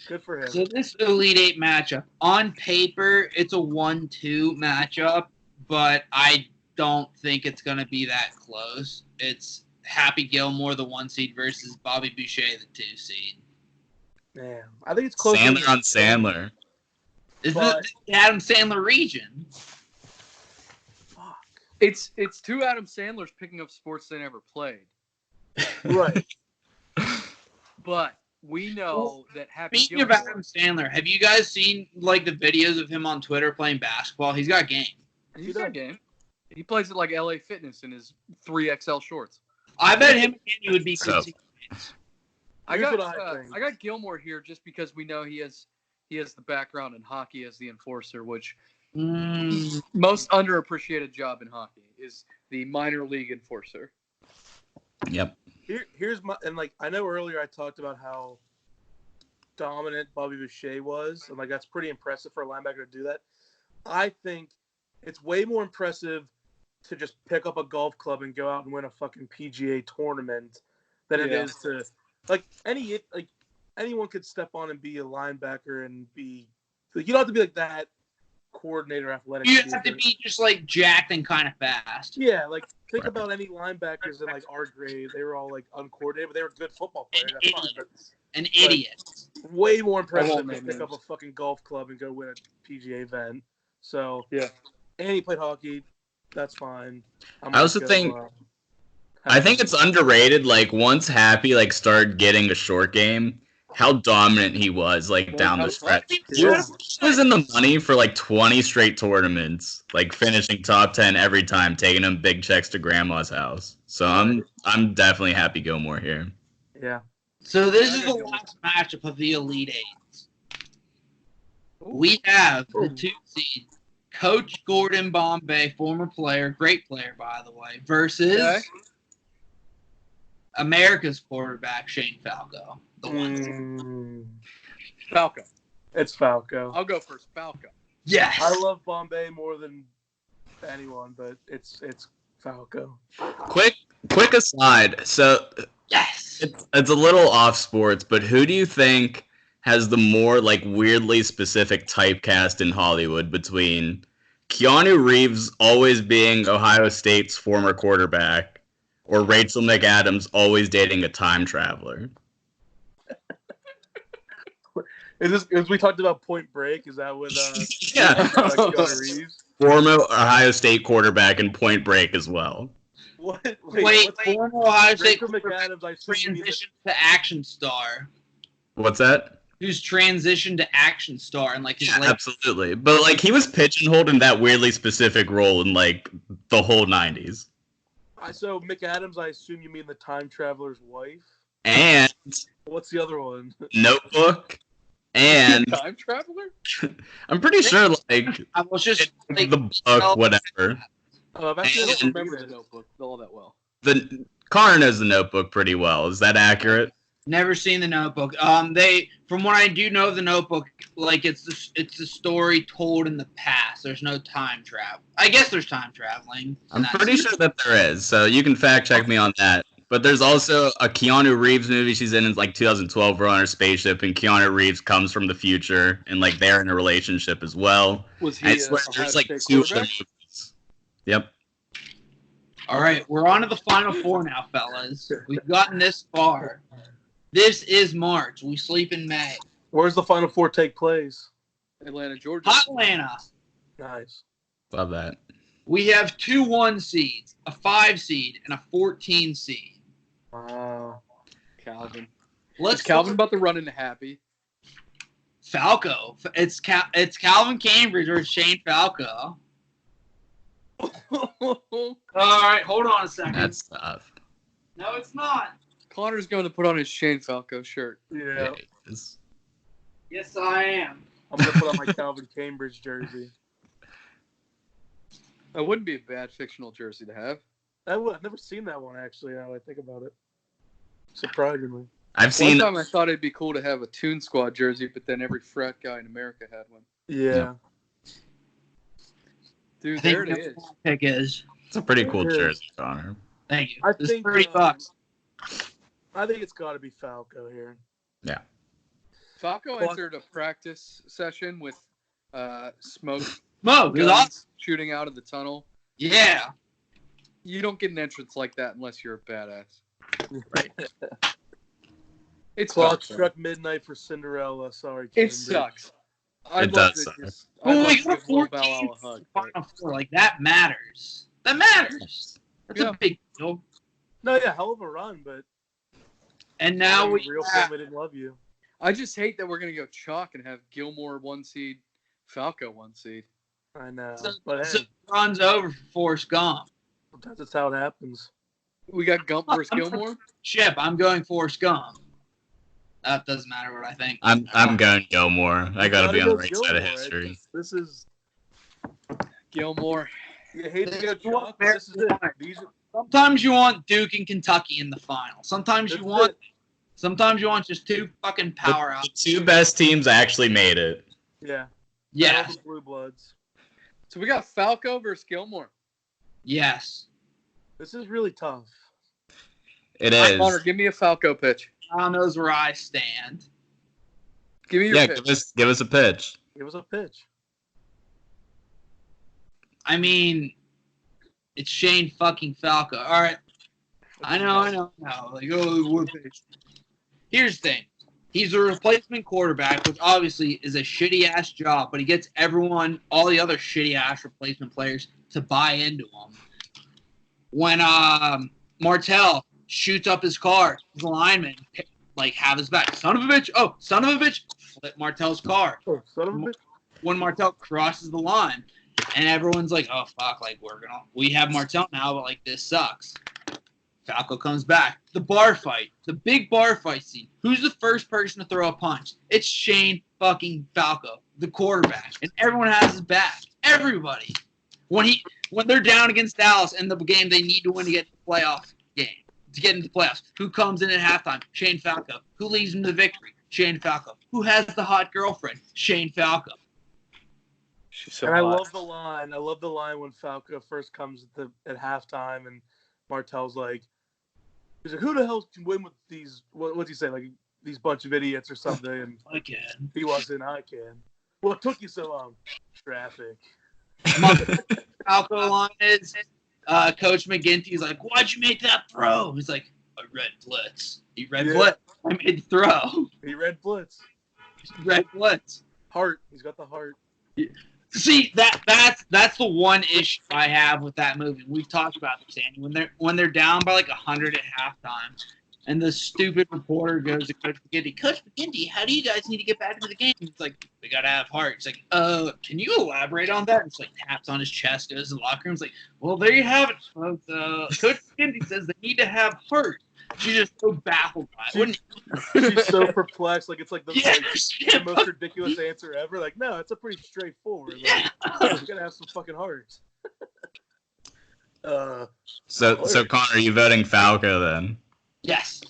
Good for him. So this Elite Eight matchup, on paper, it's a 1-2 matchup, but I don't think it's going to be that close. It's Happy Gilmore, the 1 seed, versus Bobby Boucher, the 2 seed. Man, I think it's close. Sandler on Sandler. Is But- the Adam Sandler region? Fuck. It's two Adam Sandlers picking up sports they never played. Right. But we know that Happy Speaking of Gilmore, Adam Sandler, have you guys seen like the videos of him on Twitter playing basketball? He's got game. he's got game. He plays at like LA Fitness in his 3XL shorts. I bet him and Andy would be So- good teammates. I Here's got what I think. I got Gilmore here just because we know he has the background in hockey as the enforcer, which most underappreciated job in hockey is the minor league enforcer. Yep. Here's my I know earlier I talked about how dominant Bobby Boucher was, and that's pretty impressive for a linebacker to do that. I think it's way more impressive to just pick up a golf club and go out and win a fucking PGA tournament than it Yeah. is to anyone could step on and be a linebacker and be you don't have to be like that coordinator athletic. You have to be just like jacked and kind of fast. Yeah, think about any linebackers in our grade. They were all uncoordinated, but they were good football players. That's fine. But An idiot. way more impressive won't to name pick up names. a fucking golf club and go win a PGA event. So Yeah. and he played hockey. That's fine. I also think- I think it's underrated. Like once Happy started getting a short game, how dominant he was down the stretch. He was in the money for 20 straight tournaments, finishing top 10 every time, taking him big checks to grandma's house. So I'm definitely Happy Gilmore here. Yeah. So this is the last matchup of the Elite Eights. We have the 2 seed, Coach Gordon Bombay, former player, great player by the way, versus Okay. America's quarterback Shane Falco, the 1 seed. Falco. It's Falco. I'll go first. Falco. Yes. I love Bombay more than anyone, but it's Falco. Quick aside. So Yes. it's a little off sports, but who do you think has the more like weirdly specific typecast in Hollywood between Keanu Reeves always being Ohio State's former quarterback or Rachel McAdams always dating a time traveler? Is this as we talked about Point Break? Is that what? Yeah. Keanu Reeves? Former Ohio State quarterback in Point Break as well. What? Wait. Former Ohio State Rachel McAdams, I assume you mean transition to action star. What's that? Who's transitioned to action star and like his late. Absolutely. But like he was pigeonholed in that weirdly specific role in like the whole 90s. So McAdams, I assume you mean the time traveler's wife. And What's the other one? Notebook. And Time traveler? I'm pretty sure like I was just like, the book, whatever. I've actually I don't never remember seen the it. Notebook all that well. Connor knows the Notebook pretty well. Is that accurate? never seen the Notebook. From what I do know of the Notebook, like it's the story told in the past. There's no time travel. I guess there's time traveling. I'm pretty sure that there is. So you can fact check me on that. But there's also a Keanu Reeves movie she's in like 2012. We're on her spaceship, and Keanu Reeves comes from the future, and like they're in a relationship as well. Was he I swear there's like 2 other movies. Yep. All right, we're on to the Final Four now, fellas. We've gotten this far. This is March. We sleep in May. Where's the Final Four take place? Atlanta, Georgia. Hot Atlanta. Nice. Love that. We have 2 1 seeds, a 5 seed, and a 14 seed. Wow. Calvin. Let's Is Calvin about to run into Happy? Falco. It's Calvin Cambridge or Shane Falco. All right, hold on a second. That's tough. No, it's not. Connor's going to put on his Shane Falco shirt. Yeah. Yes, I am. I'm going to put on my Calvin Cambridge jersey. That wouldn't be a bad fictional jersey to have. I've never seen that one, actually, now I think about it. Surprisingly. I've seen. One time I thought it'd be cool to have a Toon Squad jersey, but then every frat guy in America had one. Yeah. Dude, I think there it that's is. what my pick is. It's a pretty cool It is. jersey, Connor. Thank you. I This is think, $30. I think it's got to be Falco here. Falco Well, entered a practice session with smoke Mo, good luck. guns shooting out of the tunnel. Yeah. You don't get an entrance like that unless you're a badass. Right. It's Clock Falco. struck midnight for Cinderella. Sorry, It Cambridge. sucks. It does suck. Well, we I'd got love a to give Lil 14 Bow Wow a hug. but- Final Four. Like, that matters. That matters. That's Yeah. a big deal. No, yeah, hell of a run, but And now we real have, family didn't love you. I just hate that we're going to go chalk and have Gilmore 1 seed, Falco 1 seed. I know, so, but so hey, runs over for Forrest Gump. sometimes that's how it happens. We got Gump versus Gilmore. Chip, I'm going Forrest Gump. That doesn't matter what I think. I'm going Gilmore. I gotta be on the go right side of Gilmore. history. This is Gilmore. you hate to go You want chalk. This is it. American These are, Sometimes you want Duke and Kentucky in the final. Sometimes you That's want. it. Sometimes you want just 2 fucking The powerhouses. 2 best teams actually made it. yeah. Yes. All the Blue Bloods. So we got Falco versus Gilmore. Yes. This is really tough. It is. Connor, give me a Falco pitch. God knows where I stand. Give me your Yeah, pitch. give us a pitch. It was a pitch. I mean, it's Shane fucking Falco. All right. I know. Like, oh, what pitch? Here's the thing. He's a replacement quarterback, which obviously is a shitty-ass job, but he gets everyone, all the other shitty-ass replacement players, to buy into him. When Martell shoots up his car, his lineman, like, have his back. Son of a bitch. Oh, son of a bitch. Flip Martell's car. Oh, son of a bitch. When Martell crosses the line, and everyone's like, oh, fuck, like, we have Martell now, but, like, this sucks. Falco comes back. The bar fight. The big bar fight scene. Who's the first person to throw a punch? It's Shane fucking Falco, the quarterback. And everyone has his back. Everybody. When they're down against Dallas in the game they need to win to get to the playoff game, to get into the playoffs, who comes in at halftime? Shane Falco. Who leads them to victory? Shane Falco. Who has the hot girlfriend? Shane Falco. She's so And hot. I love the line. I love the line when Falco first comes at halftime, and Martel's like, he's like, who the hell can win with these? What's he say? Like these bunch of idiots or something? And I can. he wasn't. I can. What took you so long? Traffic. Falco line is Coach McGinty's like, why'd you make that throw? He's like, I read blitz. He read blitz. I made the throw. He read blitz. Red blitz. Heart. He's got the heart. See, that's the one issue I have with that movie. We've talked about this, Andy. When they're down by like 100 at halftime, and the stupid reporter goes to Coach McGinty, Coach McGinty, how do you guys need to get back into the game? He's like, we gotta have heart. He's like, can you elaborate on that? And it's like taps on his chest, goes to the locker room. It's like, well, there you have it, folks. Coach McGinty says they need to have heart. She's just so baffled by it. She's so perplexed. Like, it's like the most ridiculous answer ever. Like, no, it's a pretty straightforward. Like, you gotta have some fucking heart. So Connor, are you voting Falco then? Yes.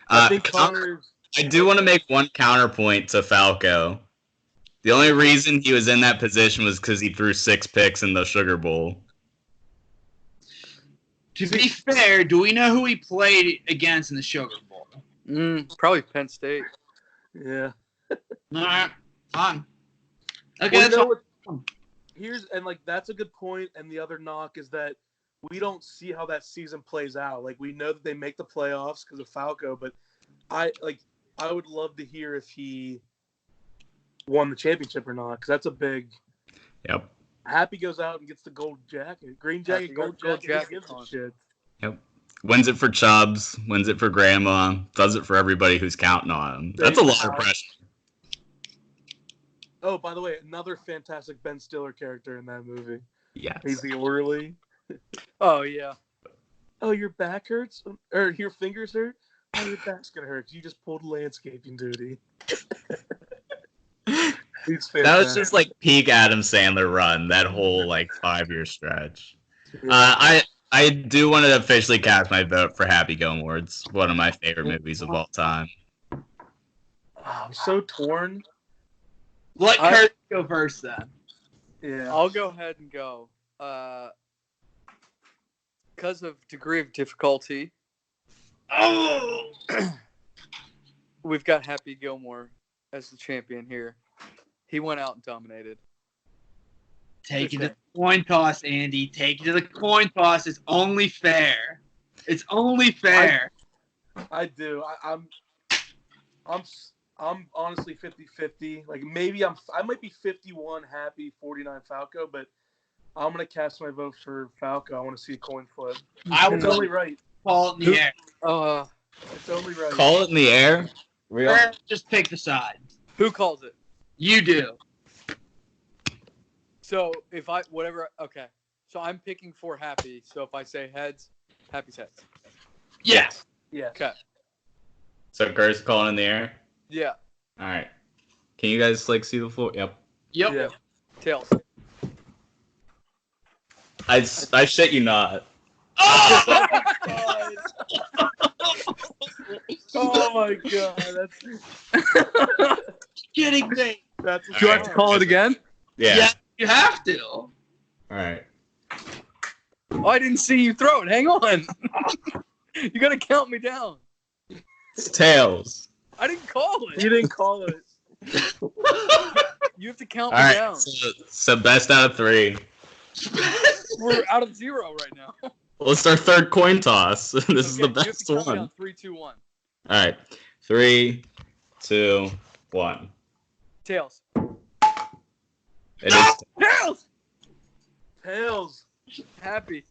I think Connor's... I do want to make one counterpoint to Falco. The only reason he was in that position was because he threw 6 picks in the Sugar Bowl. To be fair, do we know who he played against in the Sugar Bowl? Probably Penn State. Yeah. All right, fine. Okay, well, that's a good point. And the other knock is that we don't see how that season plays out. Like, we know that they make the playoffs because of Falco, but I would love to hear if he won the championship or not, because that's a big. Yep. Happy goes out and gets the gold jacket, green jacket, gold jacket. Gives a shit. Yep. Wins it for Chubbs, wins it for Grandma, does it for everybody who's counting on him. That's a lot of pressure. Oh, by the way, another fantastic Ben Stiller character in that movie. Yes. He's the orderly. Oh, yeah. Oh, your back hurts? Or your fingers hurt? Oh, your back's going to hurt. You just pulled landscaping duty. That was just like peak Adam Sandler run, that whole like 5-year stretch. I do want to officially cast my vote for Happy Gilmore. It's one of my favorite movies of all time. Oh, I'm so torn. Let Kurt go first then. Yeah. I'll go ahead and go. Because of degree of difficulty, we've got Happy Gilmore as the champion here. He went out and dominated. Take it to the coin toss, Andy. Take it to the coin toss. It's only fair. It's only fair. I do. I'm honestly 50-50. Like, maybe I might be 51 Happy, 49 Falco, but I'm gonna cast my vote for Falco. I want to see a coin flip. It's only right. Call it in the air. It's only right. Call it in the air? Just pick the side. Who calls it? You do. So okay. So I'm picking for Happy. So if I say heads, Happy's heads. Yes. Yeah. Okay. So Kurt's calling in the air? Yeah. All right. Can you guys like see the floor? Yep. Yeah. Tails. I shit you not. Oh! Oh my god, that's Kidding me. that's. Do you have to call it again? Yeah. You have to. All right. Oh, I didn't see you throw it. Hang on. You gotta count me down. It's Tails. I didn't call it. You didn't call it. You have to count All me right. down. So best out of 3. We're out of 0 right now. Well, it's our third coin toss. This is the You have best to count me one. down. 3, 2, 1. All right. 3, 2, 1. Tails. It is Tails. Tails. Happy.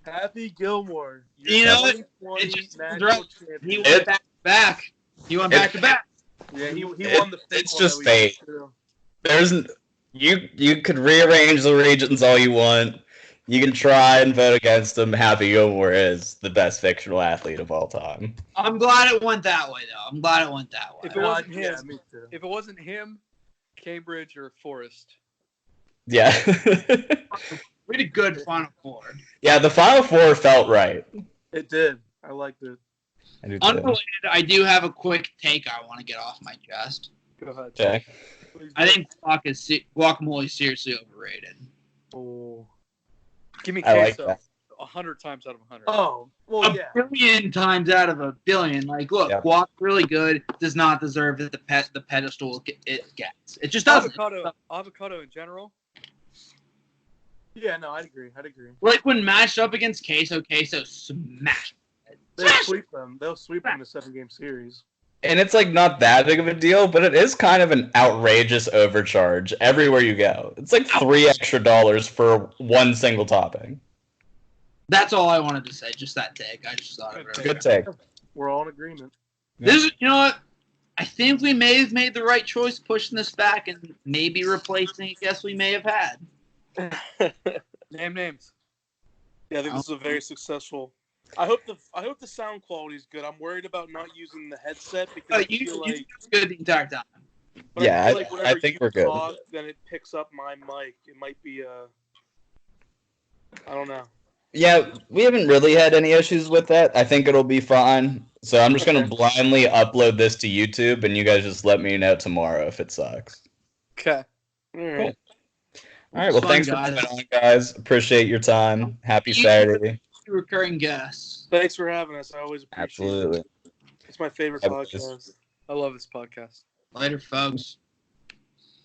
Happy Gilmore. You know what? 2020 It's just national right. champion. He went back to back. He went back to back. Yeah, he won the. It's one just that we fate. did too. There's you could rearrange the regions all you want. You can try and vote against him. Happy Gilmore is the best fictional athlete of all time. I'm glad it went that way, though. I'm glad it went that way. If it wasn't him, Yeah, me too. if it wasn't him, Cambridge or Forrest. Yeah. We had a good Final Four. Yeah, the Final Four felt right. It did. I liked it. I do too. Unrelated, I do have a quick take I want to get off my chest. Go ahead. Okay. I think guacamole is seriously overrated. Oh. Give me I like queso. that. 100 times out of 100. Oh, well, A yeah. billion times out of a billion. Like, look, Yeah. guac really good, does not deserve the pedestal it gets. It just doesn't. Avocado in general. Yeah, no, I'd agree. Like when matched up against queso smash. They'll sweep them. They'll sweep them in a 7-game series. And it's like not that big of a deal, but it is kind of an outrageous overcharge everywhere you go. It's like $3 extra for one single topping. That's all I wanted to say. Just that take. I just thought of it. Good take. We're all in agreement. This is, you know what? I think we may have made the right choice pushing this back and maybe replacing a guess we may have had. Name names. Yeah, I think this is a very successful. I hope the sound quality is good. I'm worried about not using the headset because I feel like it's good the entire time. but Yeah, I, feel like I think we're good. talk, then it picks up my mic. It might be I don't know. Yeah, we haven't really had any issues with that. I think it'll be fine. So I'm just going to blindly upload this to YouTube, and you guys just let me know tomorrow if it sucks. Okay. All right. Cool. All right, well, thanks for coming on, guys. Appreciate your time. Happy Saturday. Recurring guests. Thanks for having us. I always appreciate Absolutely. it. It's my favorite podcast. I love this podcast. Later, folks.